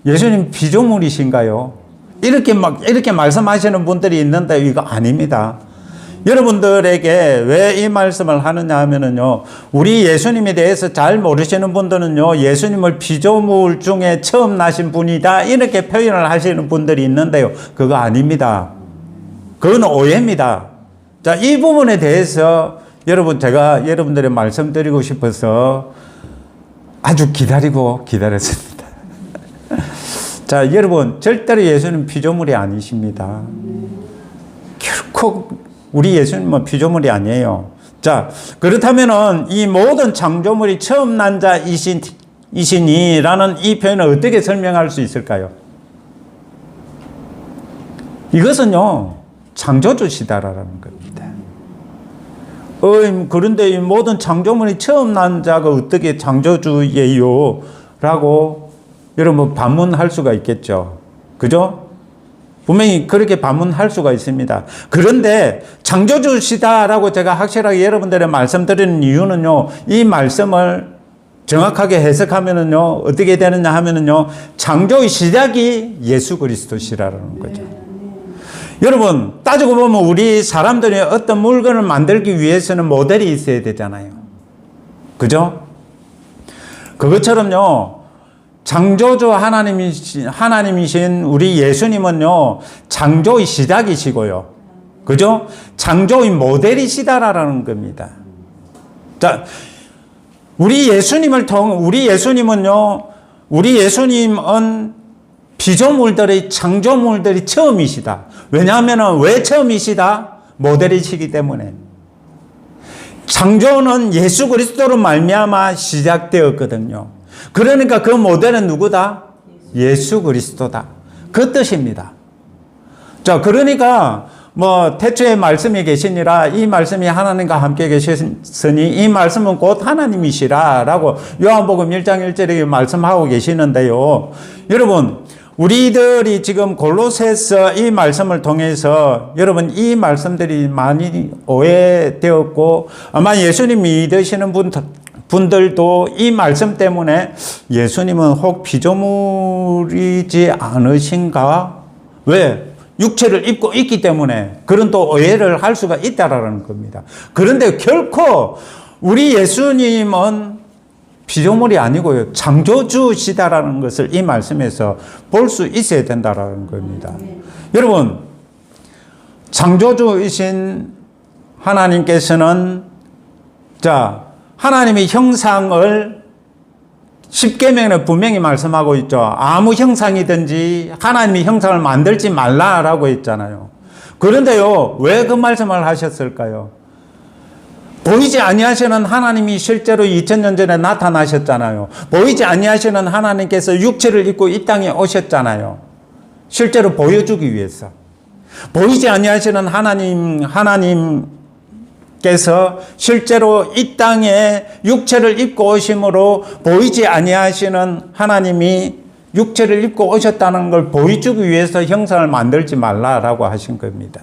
예수님 피조물이신가요? 이렇게 말씀하시는 분들이 있는데 이거 아닙니다. 여러분들에게 왜 이 말씀을 하느냐 하면은요, 우리 예수님에 대해서 잘 모르시는 분들은요, 예수님을 피조물 중에 처음 나신 분이다, 이렇게 표현을 하시는 분들이 있는데요, 그거 아닙니다. 그건 오해입니다. 자, 이 부분에 대해서 제가 여러분들의 말씀드리고 싶어서 아주 기다렸습니다. 자, 여러분, 절대로 예수님 피조물이 아니십니다. 결코 우리 예수님은 피조물이 아니에요. 자, 그렇다면은 이 모든 창조물이 처음 난 자이시니라는 이 표현을 어떻게 설명할 수 있을까요? 이것은요, 창조주시다라는 겁니다. 그런데 이 모든 창조물이 처음 난 자가 어떻게 창조주예요? 라고 여러분 반문할 수가 있겠죠. 그죠? 분명히 그렇게 반문할 수가 있습니다. 그런데 창조주시다라고 제가 확실하게 여러분들의 말씀드리는 이유는요, 이 말씀을 정확하게 해석하면은요, 어떻게 되느냐 하면은요, 창조의 시작이 예수 그리스도시라는 거죠. 여러분, 따지고 보면 우리 사람들이 어떤 물건을 만들기 위해서는 모델이 있어야 되잖아요. 그죠? 그것처럼요, 창조주 하나님이신 우리 예수님은요, 창조의 시작이시고요. 그죠? 창조의 모델이시다라는 겁니다. 자, 우리 예수님은 피조물들의 창조물들이 처음이시다. 왜냐하면 왜 처음이시다? 모델이시기 때문에. 창조는 예수 그리스도로 말미암아 시작되었거든요. 그러니까 그 모델은 누구다? 예수 그리스도다. 그 뜻입니다. 자, 그러니까 태초에 말씀이 계시니라 이 말씀이 하나님과 함께 계셨으니 이 말씀은 곧 하나님이시라 라고 요한복음 1장 1절에 말씀하고 계시는데요. 여러분, 우리들이 지금 골로새서 이 말씀을 통해서 여러분 이 말씀들이 많이 오해되었고 아마 예수님 믿으시는 분들도 이 말씀 때문에 예수님은 혹 피조물이지 않으신가? 왜? 육체를 입고 있기 때문에 그런 또 오해를 할 수가 있다라는 겁니다. 그런데 결코 우리 예수님은 피조물이 아니고요. 창조주시다라는 것을 이 말씀에서 볼 수 있어야 된다라는 겁니다. 여러분, 창조주이신 하나님께서는 하나님의 형상을 십계명에 분명히 말씀하고 있죠. 아무 형상이든지 하나님의 형상을 만들지 말라라고 했잖아요. 그런데요, 왜 그 말씀을 하셨을까요? 보이지 아니하시는 하나님이 실제로 2000년 전에 나타나셨잖아요. 보이지 아니하시는 하나님께서 육체를 입고 이 땅에 오셨잖아요. 실제로 보여주기 위해서. 보이지 아니하시는 하나님께서 실제로 이 땅에 육체를 입고 오심으로 보이지 아니하시는 하나님이 육체를 입고 오셨다는 걸 보여주기 위해서 형상을 만들지 말라라고 하신 겁니다.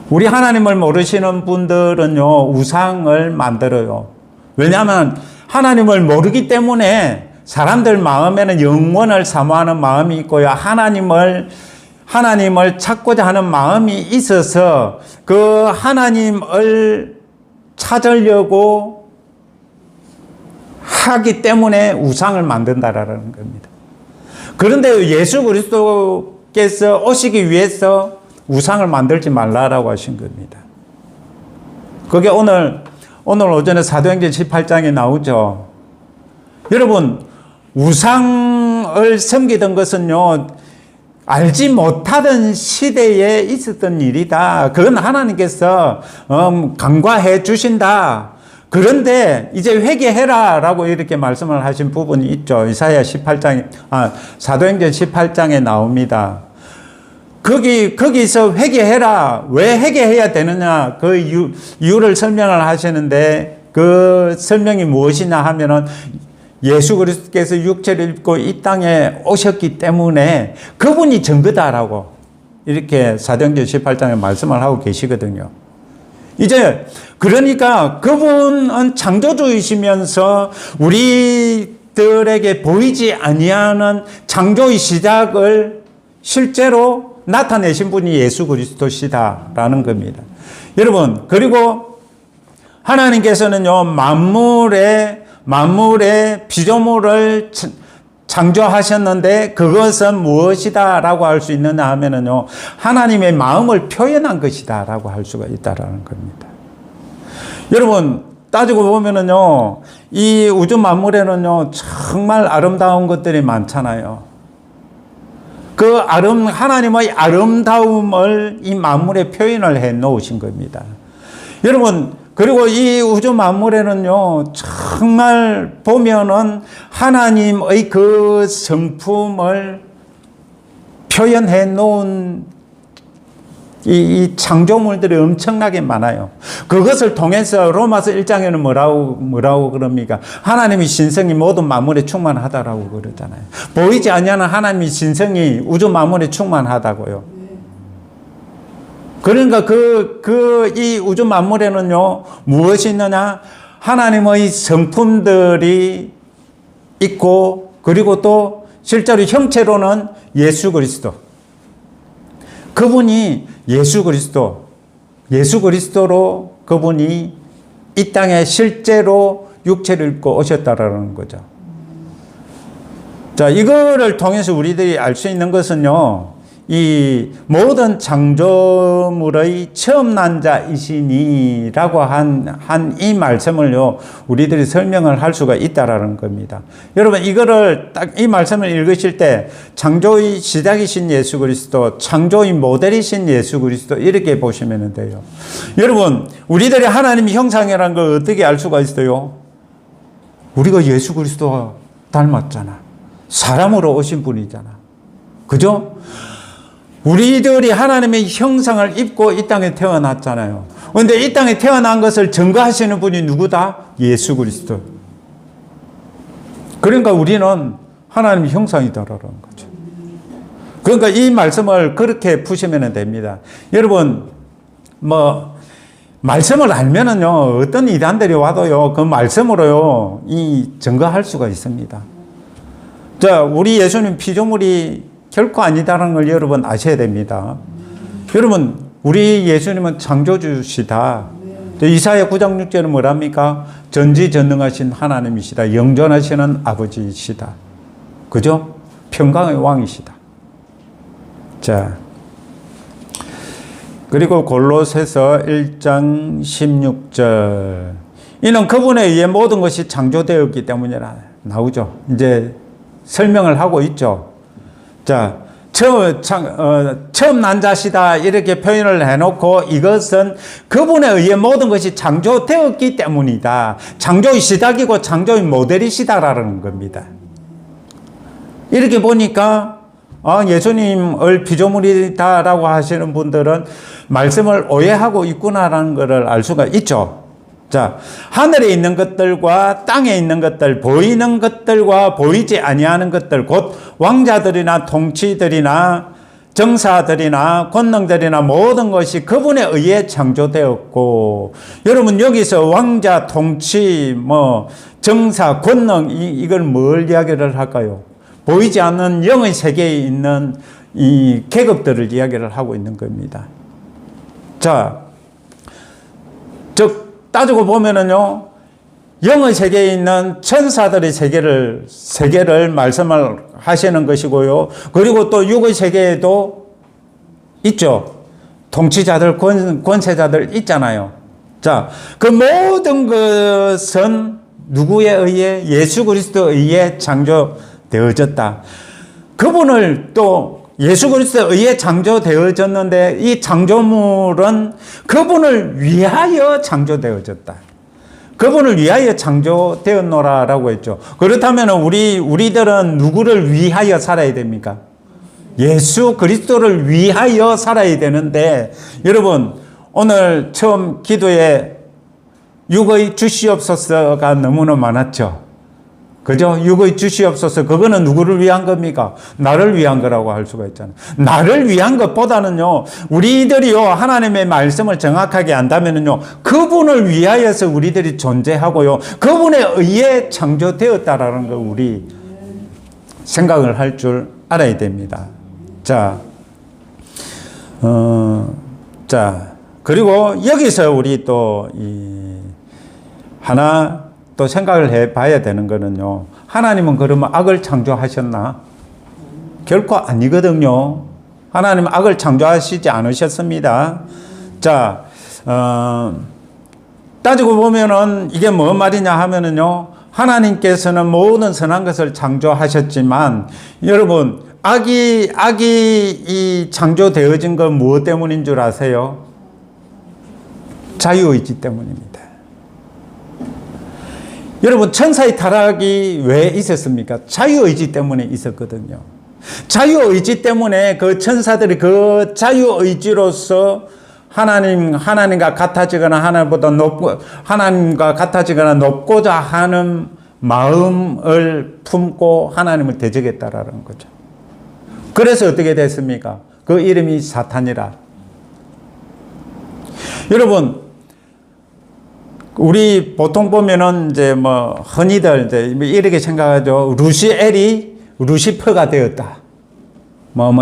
우리 하나님을 모르시는 분들은요, 우상을 만들어요. 왜냐하면 하나님을 모르기 때문에 사람들 마음에는 영원을 사모하는 마음이 있고요. 하나님을 찾고자 하는 마음이 있어서 그 하나님을 찾으려고 하기 때문에 우상을 만든다라는 겁니다. 그런데 예수 그리스도께서 오시기 위해서 우상을 만들지 말라라고 하신 겁니다. 그게 오늘 오전에 사도행전 18장에 나오죠. 여러분, 우상을 섬기던 것은요, 알지 못하던 시대에 있었던 일이다. 그건 하나님께서 간과해 주신다. 그런데 이제 회개해라 라고 이렇게 말씀을 하신 부분이 있죠. 사도행전 18장에 나옵니다. 거기서 회개해라. 왜 회개해야 되느냐? 그 이유를 설명을 하시는데 그 설명이 무엇이냐 하면은 예수 그리스도께서 육체를 입고 이 땅에 오셨기 때문에 그분이 증거다라고 이렇게 사도행전 18장에 말씀을 하고 계시거든요. 이제 그러니까 그분은 창조주이시면서 우리들에게 보이지 아니하는 창조의 시작을 실제로 나타내신 분이 예수 그리스도시다라는 겁니다. 여러분, 그리고 하나님께서는요, 만물의 피조물을 창조하셨는데 그것은 무엇이다라고 할 수 있느냐 하면은요, 하나님의 마음을 표현한 것이다라고 할 수가 있다라는 겁니다. 여러분, 따지고 보면은요, 이 우주 만물에는요, 정말 아름다운 것들이 많잖아요. 하나님의 아름다움을 이 만물에 표현을 해 놓으신 겁니다. 여러분, 그리고 이 우주 만물에는요, 정말 보면은 하나님의 그 성품을 표현해 놓은 이 창조물들이 엄청나게 많아요. 그것을 통해서 로마서 1장에는 뭐라고 그럽니까? 하나님의 신성이 모든 만물에 충만하다라고 그러잖아요. 보이지 아니하는 하나님의 신성이 우주 만물에 충만하다고요. 그러니까 이 우주 만물에는요, 무엇이 있느냐? 하나님의 성품들이 있고, 그리고 또 실제로 형체로는 예수 그리스도. 그분이 예수 그리스도로 그분이 이 땅에 실제로 육체를 입고 오셨다라는 거죠. 자, 이거를 통해서 우리들이 알 수 있는 것은요, 이 모든 창조물의 처음 난 자이시니라고 한 이 말씀을요, 우리들이 설명을 할 수가 있다라는 겁니다. 여러분, 이거를 딱 이 말씀을 읽으실 때 창조의 시작이신 예수 그리스도, 창조의 모델이신 예수 그리스도 이렇게 보시면 돼요. 여러분, 우리들이 하나님의 형상이라는 걸 어떻게 알 수가 있어요? 우리가 예수 그리스도와 닮았잖아. 사람으로 오신 분이잖아. 그죠? 우리들이 하나님의 형상을 입고 이 땅에 태어났잖아요. 그런데 이 땅에 태어난 것을 증거하시는 분이 누구다? 예수 그리스도. 그러니까 우리는 하나님의 형상이다라는 거죠. 그러니까 이 말씀을 그렇게 푸시면 됩니다. 여러분, 말씀을 알면은요, 어떤 이단들이 와도요, 그 말씀으로요, 증거할 수가 있습니다. 자, 우리 예수님 피조물이 결코 아니다라는 걸 여러분 아셔야 됩니다. 여러분, 우리 예수님은 창조주시다. 이사야 9장 6절은 뭐랍니까? 전지전능하신 하나님이시다. 영존하시는 아버지이시다. 그죠? 평강의 왕이시다. 자, 그리고 골로새서 1장 16절. 이는 그분에 의해 모든 것이 창조되었기 때문이라 나오죠. 이제 설명을 하고 있죠. 자, 처음 난 자시다 이렇게 표현을 해놓고 이것은 그분에 의해 모든 것이 창조되었기 때문이다. 창조의 시작이고 창조의 모델이시다라는 겁니다. 이렇게 보니까 예수님을 피조물이다라고 하시는 분들은 말씀을 오해하고 있구나라는 것을 알 수가 있죠. 자, 하늘에 있는 것들과 땅에 있는 것들, 보이는 것들과 보이지 아니하는 것들, 곧 왕자들이나 통치들이나 정사들이나 권능들이나 모든 것이 그분에 의해 창조되었고, 여러분 여기서 왕자, 통치, 정사, 권능, 이걸 뭘 이야기를 할까요? 보이지 않는 영의 세계에 있는 이 계급들을 이야기를 하고 있는 겁니다. 자, 즉 따지고 보면은요, 영의 세계에 있는 천사들의 세계를 말씀을 하시는 것이고요. 그리고 또 육의 세계에도 있죠. 통치자들, 권세자들 있잖아요. 자, 그 모든 것은 누구에 의해? 예수 그리스도에 의해 창조되어졌다. 그분을 또 예수 그리스도에 의해 창조되어졌는데 이 창조물은 그분을 위하여 창조되어졌다. 그분을 위하여 창조되었노라라고 했죠. 그렇다면 우리들은 누구를 위하여 살아야 됩니까? 예수 그리스도를 위하여 살아야 되는데, 여러분 오늘 처음 기도에 육의 주시옵소서가 너무나 많았죠. 그죠? 육의 주시옵소서. 그거는 누구를 위한 겁니까? 나를 위한 거라고 할 수가 있잖아요. 나를 위한 것보다는요, 우리들이요, 하나님의 말씀을 정확하게 안다면은요, 그분을 위하여서 우리들이 존재하고요, 그분에 의해 창조되었다라는 걸 우리 생각을 할 줄 알아야 됩니다. 자, 그리고 여기서 우리 또 하나 또 생각을 해 봐야 되는 거는요, 하나님은 그러면 악을 창조하셨나? 결코 아니거든요. 하나님은 악을 창조하시지 않으셨습니다. 자, 따지고 보면은 이게 뭐 말이냐 하면은요, 하나님께서는 모든 선한 것을 창조하셨지만, 여러분, 악이 이 창조되어진 건 무엇 때문인 줄 아세요? 자유의지 때문입니다. 여러분, 천사의 타락이 왜 있었습니까? 자유의지 때문에 있었거든요. 자유의지 때문에 그 천사들이 그 자유의지로서 하나님과 같아지거나 하나님과 같아지거나 높고자 하는 마음을 품고 하나님을 대적했다라는 거죠. 그래서 어떻게 됐습니까? 그 이름이 사탄이라. 여러분, 우리 보통 보면은 흔히들 이렇게 생각하죠. 루시엘이 루시퍼가 되었다.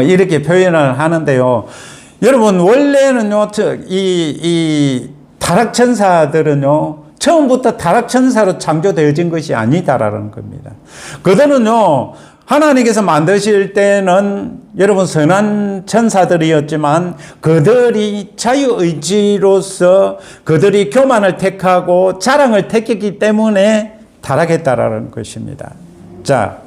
이렇게 표현을 하는데요. 여러분, 원래는요, 이 타락천사들은요, 처음부터 타락천사로 창조되어진 것이 아니다라는 겁니다. 그들은요, 하나님께서 만드실 때는 여러분 선한 천사들이었지만 그들이 자유의지로서 그들이 교만을 택하고 자랑을 택했기 때문에 타락했다라는 것입니다. 자,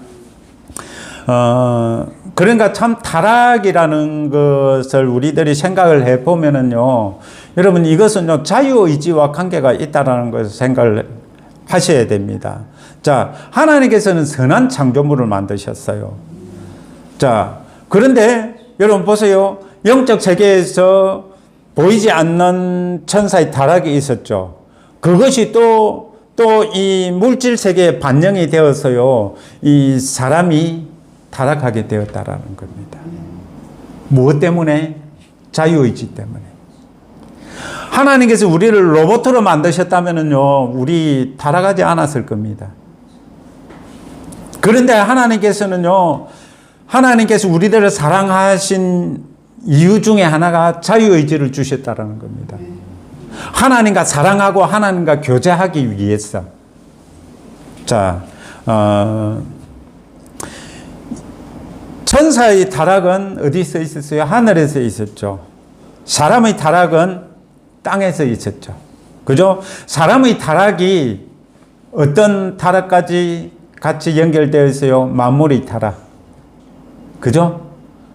그러니까 참 타락이라는 것을 우리들이 생각을 해보면은요, 여러분 이것은요, 자유의지와 관계가 있다라는 것을 생각을 하셔야 됩니다. 자, 하나님께서는 선한 창조물을 만드셨어요. 자, 그런데 여러분 보세요. 영적 세계에서 보이지 않는 천사의 타락이 있었죠. 그것이 또 이 물질 세계에 반영이 되어서요, 이 사람이 타락하게 되었다라는 겁니다. 무엇 때문에? 자유의지 때문에. 하나님께서 우리를 로봇으로 만드셨다면요, 우리 타락하지 않았을 겁니다. 그런데 하나님께서는요, 하나님께서 우리들을 사랑하신 이유 중에 하나가 자유의지를 주셨다는 겁니다. 하나님과 사랑하고 하나님과 교제하기 위해서. 자, 천사의 타락은 어디서 있었어요? 하늘에서 있었죠. 사람의 타락은 땅에서 있었죠. 그죠? 사람의 타락이 어떤 타락까지 같이 연결되어 있어요? 만물의 타락. 그죠?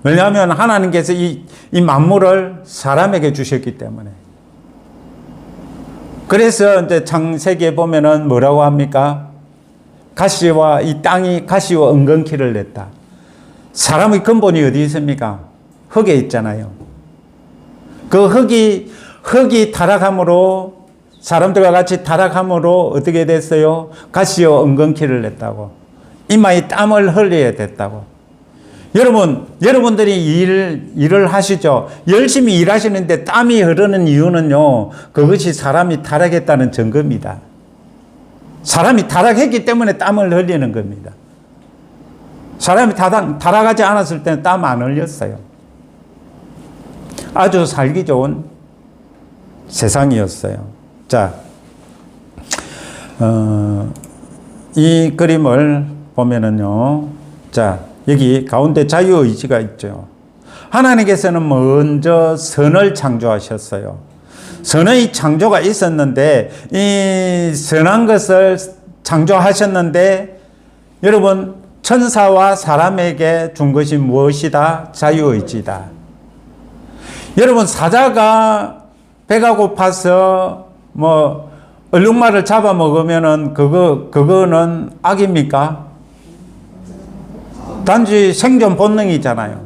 왜냐하면 하나님께서 이 만물을 사람에게 주셨기 때문에. 그래서 이제 창세기에 보면은 뭐라고 합니까? 가시와 이 땅이 가시와 은근키를 냈다. 사람의 근본이 어디 있습니까? 흙에 있잖아요. 그 흙이 타락함으로, 사람들과 같이 타락함으로 어떻게 됐어요? 가시와 은근키를 냈다고. 이마에 땀을 흘려야 됐다고. 여러분들이 일을 하시죠. 열심히 일하시는데 땀이 흐르는 이유는요, 그것이 사람이 타락했다는 증거입니다. 사람이 타락했기 때문에 땀을 흘리는 겁니다. 사람이 타락하지 않았을 때는 땀 안 흘렸어요. 아주 살기 좋은 세상이었어요. 자, 이 그림을 보면은요, 자, 여기 가운데 자유의지가 있죠. 하나님께서는 먼저 선을 창조하셨어요. 선의 창조가 있었는데, 이 선한 것을 창조하셨는데, 여러분, 천사와 사람에게 준 것이 무엇이다? 자유의지다. 여러분, 사자가 배가 고파서 얼룩말을 잡아먹으면은 그거는 악입니까? 단지 생존 본능이잖아요.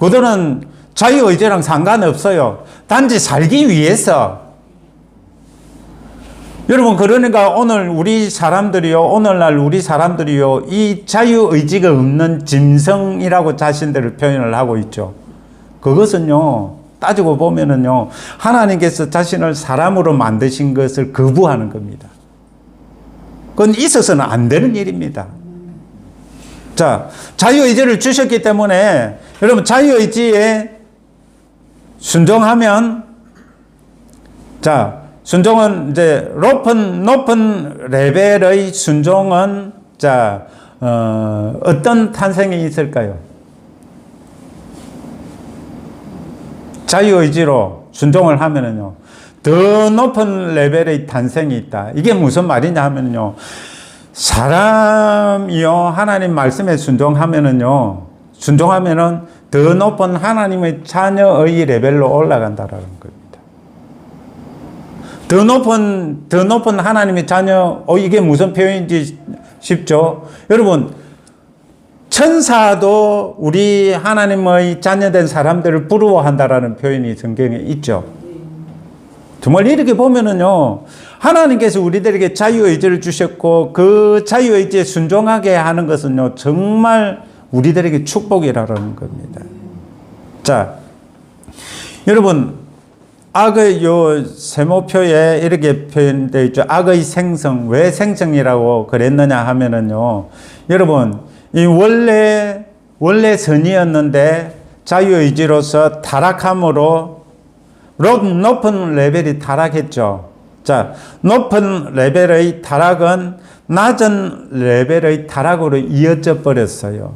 그들은 자유의지랑 상관없어요. 단지 살기 위해서. 여러분, 그러니까 오늘날 우리 사람들이요, 이 자유의지가 없는 짐승이라고 자신들을 표현을 하고 있죠. 그것은요, 따지고 보면은요, 하나님께서 자신을 사람으로 만드신 것을 거부하는 겁니다. 그건 있어서는 안 되는 일입니다. 자, 자유의지를 주셨기 때문에 여러분 자유의지에 순종하면, 자, 순종은 이제 높은 레벨의 순종은, 자, 어떤 탄생이 있을까요? 자유의지로 순종을 하면은요, 더 높은 레벨의 탄생이 있다. 이게 무슨 말이냐 하면요, 사람이요, 하나님 말씀에 순종하면은 더 높은 하나님의 자녀의 레벨로 올라간다라는 겁니다. 더 높은 하나님의 자녀, 이게 무슨 표현인지 쉽죠? 여러분, 천사도 우리 하나님의 자녀된 사람들을 부러워한다라는 표현이 성경에 있죠. 정말 이렇게 보면은요, 하나님께서 우리들에게 자유의지를 주셨고, 그 자유의지에 순종하게 하는 것은요, 정말 우리들에게 축복이라는 겁니다. 자, 여러분, 악의 요 세모표에 이렇게 표현되어 있죠. 악의 생성. 왜 생성이라고 그랬느냐 하면은요, 여러분, 이 원래 선이었는데 자유의지로서 타락함으로 높은 레벨이 타락했죠. 자, 높은 레벨의 타락은 낮은 레벨의 타락으로 이어져 버렸어요.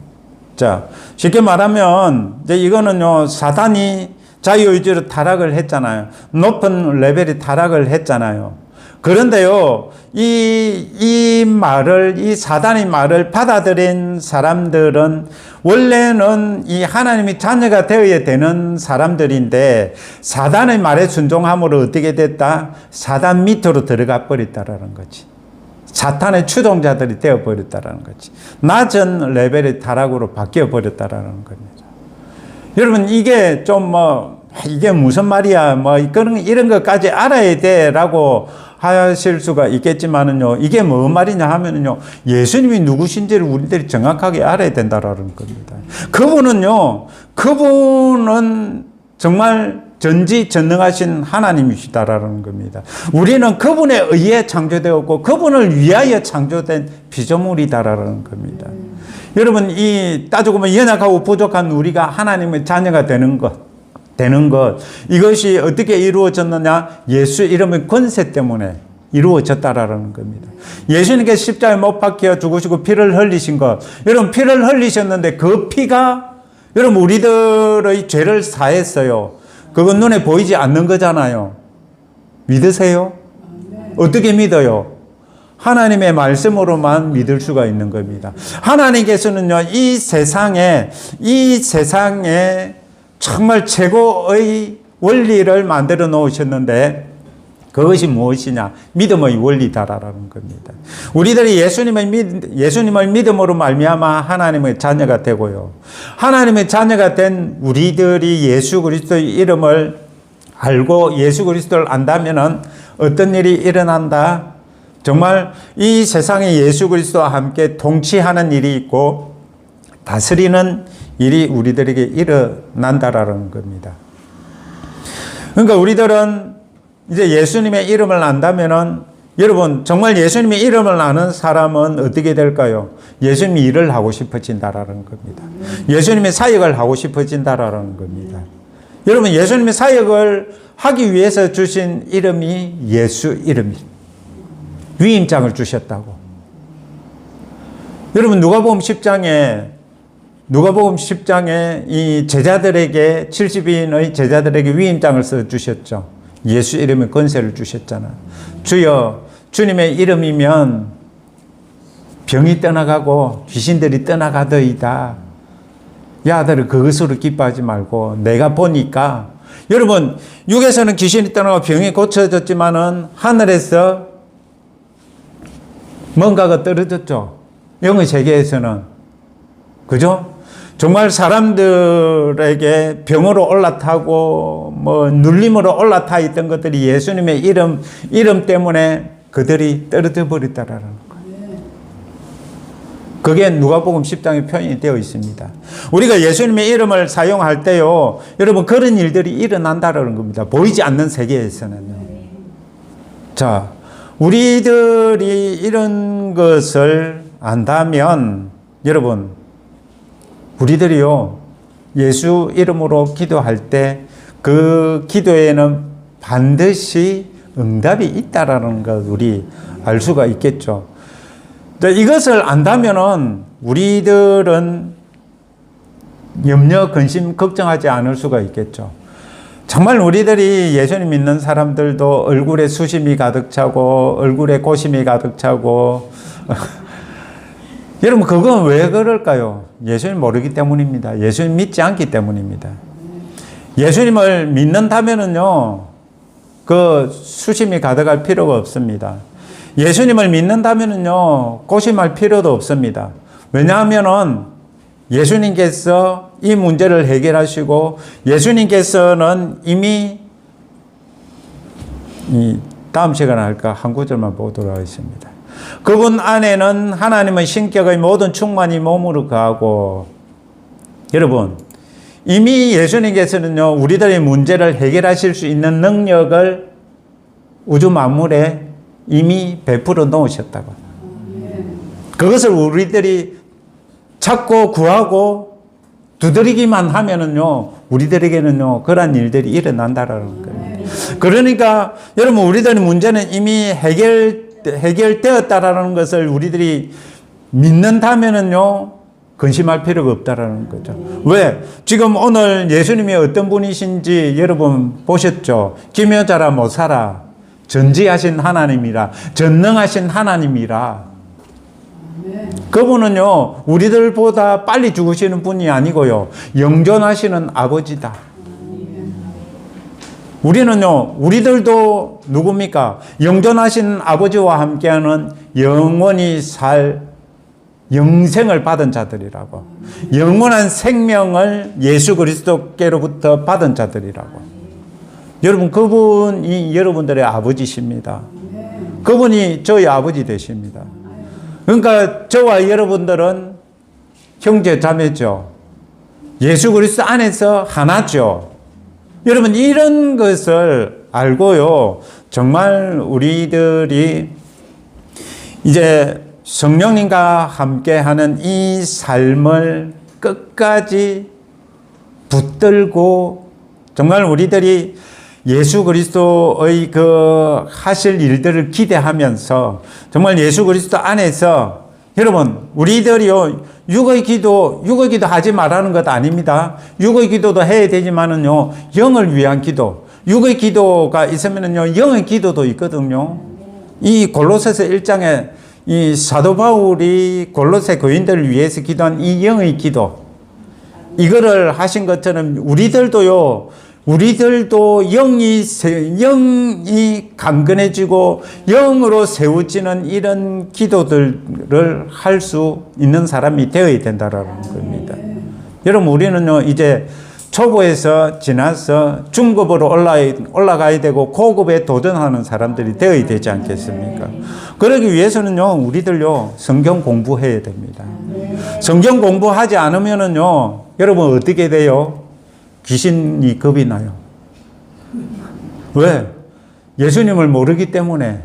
자, 쉽게 말하면 이제 이거는요, 사단이 자유의지로 타락을 했잖아요. 높은 레벨이 타락을 했잖아요. 그런데요, 이 사단의 말을 받아들인 사람들은 원래는 이 하나님의 자녀가 되어야 되는 사람들인데, 사단의 말에 순종함으로 어떻게 됐다? 사단 밑으로 들어가 버렸다라는 거지. 사탄의 추종자들이 되어 버렸다라는 거지. 낮은 레벨의 타락으로 바뀌어 버렸다라는 겁니다. 여러분, 이게 좀 이게 무슨 말이야? 이런 것까지 알아야 돼. 라고 하실 수가 있겠지만은요, 이게 뭔 말이냐 하면은요, 예수님이 누구신지를 우리들이 정확하게 알아야 된다라는 겁니다. 그분은 정말 전지전능하신 하나님이시다라는 겁니다. 우리는 그분에 의해 창조되었고, 그분을 위하여 창조된 피조물이다라는 겁니다. 여러분, 따지고 보면 연약하고 부족한 우리가 하나님의 자녀가 되는 것, 이것이 어떻게 이루어졌느냐? 예수 이름의 권세 때문에 이루어졌다라는 겁니다. 예수님께서 십자가에 못 박혀 죽으시고 피를 흘리신 것, 여러분, 피를 흘리셨는데 그 피가 여러분 우리들의 죄를 사했어요. 그건 눈에 보이지 않는 거잖아요. 믿으세요? 어떻게 믿어요? 하나님의 말씀으로만 믿을 수가 있는 겁니다. 하나님께서는요, 이 세상에 정말 최고의 원리를 만들어 놓으셨는데, 그것이 무엇이냐? 믿음의 원리다라는 겁니다. 우리들이 예수님을 믿음으로 말미암아 하나님의 자녀가 되고요. 하나님의 자녀가 된 우리들이 예수 그리스도의 이름을 알고 예수 그리스도를 안다면은 어떤 일이 일어난다? 정말 이 세상에 예수 그리스도와 함께 통치하는 일이 있고 다스리는 일이 우리들에게 일어난다라는 겁니다. 그러니까 우리들은 이제 예수님의 이름을 안다면은, 여러분, 정말 예수님의 이름을 아는 사람은 어떻게 될까요? 예수님의 일을 하고 싶어진다라는 겁니다. 예수님의 사역을 하고 싶어진다라는 겁니다. 여러분, 예수님의 사역을 하기 위해서 주신 이름이 예수 이름이 위임장을 주셨다고. 여러분, 누가복음 10장에 이 제자들에게 70인의 제자들에게 위임장을 써 주셨죠. 예수 이름의 권세를 주셨잖아. 주여, 주님의 이름이면 병이 떠나가고 귀신들이 떠나가더이다. 야들은 그것으로 기뻐하지 말고, 내가 보니까, 여러분, 육에서는 귀신이 떠나고 병이 고쳐졌지만은 하늘에서 뭔가가 떨어졌죠. 영의 세계에서는. 그죠? 정말 사람들에게 병으로 올라타고 눌림으로 올라타 있던 것들이 예수님의 이름 때문에 그들이 떨어져 버렸다라는 거예요. 그게 누가복음 10장에 표현이 되어 있습니다. 우리가 예수님의 이름을 사용할 때요, 여러분, 그런 일들이 일어난다라는 겁니다. 보이지 않는 세계에서는요. 자, 우리들이 이런 것을 안다면, 여러분, 우리들이요, 예수 이름으로 기도할 때 그 기도에는 반드시 응답이 있다라는 걸 우리 알 수가 있겠죠. 이것을 안다면은 우리들은 염려, 근심, 걱정하지 않을 수가 있겠죠. 정말 우리들이 예수님 믿는 사람들도 얼굴에 수심이 가득 차고 얼굴에 고심이 가득 차고 여러분, 그건 왜 그럴까요? 예수님 모르기 때문입니다. 예수님 믿지 않기 때문입니다. 예수님을 믿는다면은요, 그 수심이 가득할 필요가 없습니다. 예수님을 믿는다면은요, 고심할 필요도 없습니다. 왜냐하면은 예수님께서 이 문제를 해결하시고, 예수님께서는 이미 다음 시간에 할까 한 구절만 보도록 하겠습니다. 그분 안에는 하나님의 신격의 모든 충만이 몸으로 거하고, 여러분, 이미 예수님께서는요, 우리들의 문제를 해결하실 수 있는 능력을 우주 만물에 이미 베풀어 놓으셨다고. 그것을 우리들이 찾고 구하고 두드리기만 하면은요, 우리들에게는요, 그러한 일들이 일어난다라는 겁니다. 그러니까 여러분 우리들의 문제는 이미 해결되었다라는 것을 우리들이 믿는다면은요 근심할 필요가 없다라는 거죠. 왜? 지금 오늘 예수님이 어떤 분이신지 여러분 보셨죠? 기묘자라 모사라 전지하신 하나님이라 전능하신 하나님이라. 그분은요 우리들보다 빨리 죽으시는 분이 아니고요 영존하시는 아버지다. 우리는요 우리들도 누굽니까? 영존하신 아버지와 함께하는 영원히 살 영생을 받은 자들이라고. 영원한 생명을 예수 그리스도께로부터 받은 자들이라고. 여러분 그분이 여러분들의 아버지십니다. 그분이 저희 아버지 되십니다. 그러니까 저와 여러분들은 형제 자매죠. 예수 그리스도 안에서 하나죠. 여러분 이런 것을 알고요 정말 우리들이 이제 성령님과 함께하는 이 삶을 끝까지 붙들고 정말 우리들이 예수 그리스도의 그 하실 일들을 기대하면서 정말 예수 그리스도 안에서 여러분 우리들이요 육의 기도 하지 말라는 것 아닙니다. 육의 기도도 해야 되지만은요 영을 위한 기도, 육의 기도가 있으면은요 영의 기도도 있거든요. 이 골로새서 1장에 이 사도 바울이 골로새 교인들을 위해서 기도한 이 영의 기도, 이거를 하신 것처럼 우리들도 영이 강건해지고 영으로 세워지는 이런 기도들을 할 수 있는 사람이 되어야 된다라는 겁니다. 여러분 우리는요 이제 초보에서 지나서 중급으로 올라가야 되고 고급에 도전하는 사람들이 되어야 되지 않겠습니까? 그러기 위해서는요 우리들요 성경 공부해야 됩니다. 성경 공부하지 않으면은요 여러분 어떻게 돼요? 귀신이 겁이 나요. 왜? 예수님을 모르기 때문에.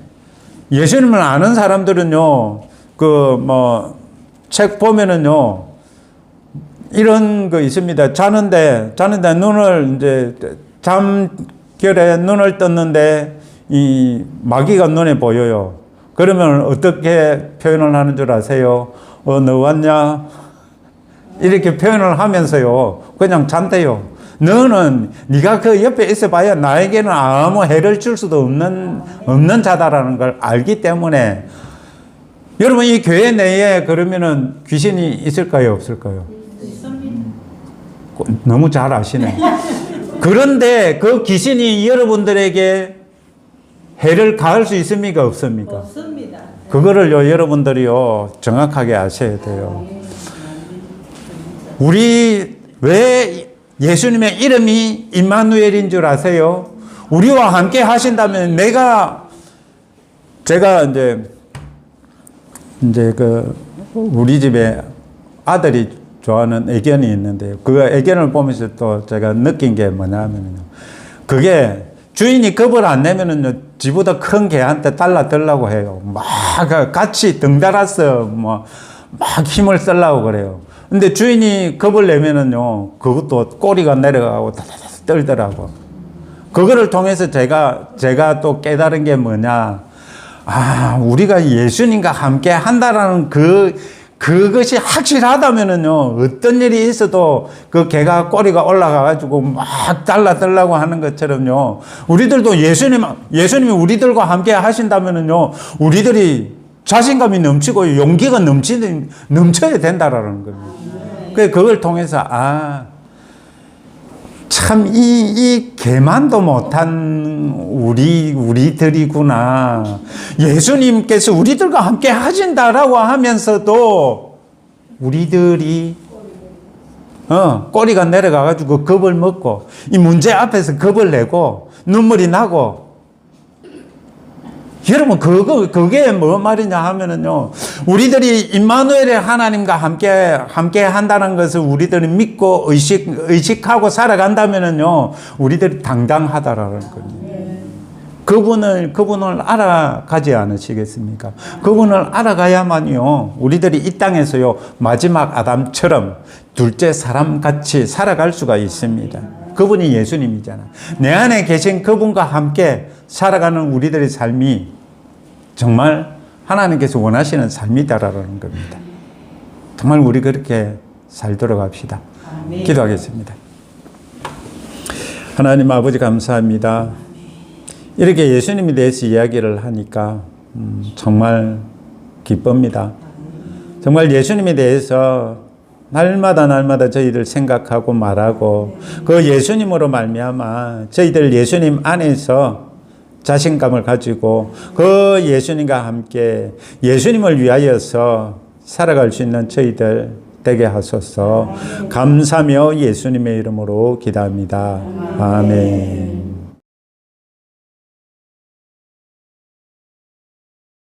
예수님을 아는 사람들은요 책 보면은요 이런 거 있습니다. 자는데 눈을 이제 잠결에 눈을 떴는데 이 마귀가 눈에 보여요. 그러면 어떻게 표현을 하는 줄 아세요? 너 왔냐? 이렇게 표현을 하면서요 그냥 잔대요. 너는 네가 그 옆에 있어봐야 나에게는 아무 해를 줄 수도 없는 자다라는 걸 알기 때문에. 여러분 이 교회 내에 그러면은 귀신이 있을까요 없을까요? 너무 잘 아시네. 그런데 그 귀신이 여러분들에게 해를 가할 수 있습니까 없습니까? 없습니다. 그거를요 여러분들이요 정확하게 아셔야 돼요. 우리 왜 예수님의 이름이 임마누엘인 줄 아세요? 우리와 함께 하신다면 제가 이제 우리 집에 아들이 좋아하는 애견이 있는데요. 그 애견을 보면서 또 제가 느낀 게 뭐냐면요. 그게 주인이 겁을 안 내면은요, 지보다 큰 개한테 달라들라고 해요. 막 같이 덩달아서 막 힘을 쓰려고 그래요. 근데 주인이 겁을 내면은요, 그것도 꼬리가 내려가고 떨더라고. 그거를 통해서 제가 또 깨달은 게 뭐냐. 우리가 예수님과 함께 한다라는 그것이 확실하다면은요, 어떤 일이 있어도 그 개가 꼬리가 올라가가지고 막 달라들라고 하는 것처럼요, 우리들도 예수님이 우리들과 함께 하신다면은요, 우리들이 자신감이 넘치고 용기가 넘쳐야 된다라는 겁니다. 그걸 통해서, 참, 이 개만도 못한 우리들이구나. 예수님께서 우리들과 함께 하신다라고 하면서도 우리들이, 꼬리가 내려가가지고 겁을 먹고, 이 문제 앞에서 겁을 내고, 눈물이 나고, 여러분, 그게 뭐 말이냐 하면은요, 우리들이 임마누엘의 하나님과 함께 한다는 것을 우리들이 믿고 의식하고 살아간다면은요, 우리들이 당당하다라는 겁니다. 그분을 알아가지 않으시겠습니까? 그분을 알아가야만요, 우리들이 이 땅에서요, 마지막 아담처럼 둘째 사람같이 살아갈 수가 있습니다. 그분이 예수님이잖아. 내 안에 계신 그분과 함께 살아가는 우리들의 삶이 정말 하나님께서 원하시는 삶이다라는 겁니다. 정말 우리 그렇게 살도록 합시다. 기도하겠습니다. 하나님 아버지 감사합니다. 이렇게 예수님에 대해서 이야기를 하니까 정말 기쁩니다. 정말 예수님에 대해서 날마다 저희들 생각하고 말하고 그 예수님으로 말미암아 저희들 예수님 안에서 자신감을 가지고 그 예수님과 함께 예수님을 위하여서 살아갈 수 있는 저희들 되게 하소서. 감사하며 예수님의 이름으로 기도합니다. 아멘.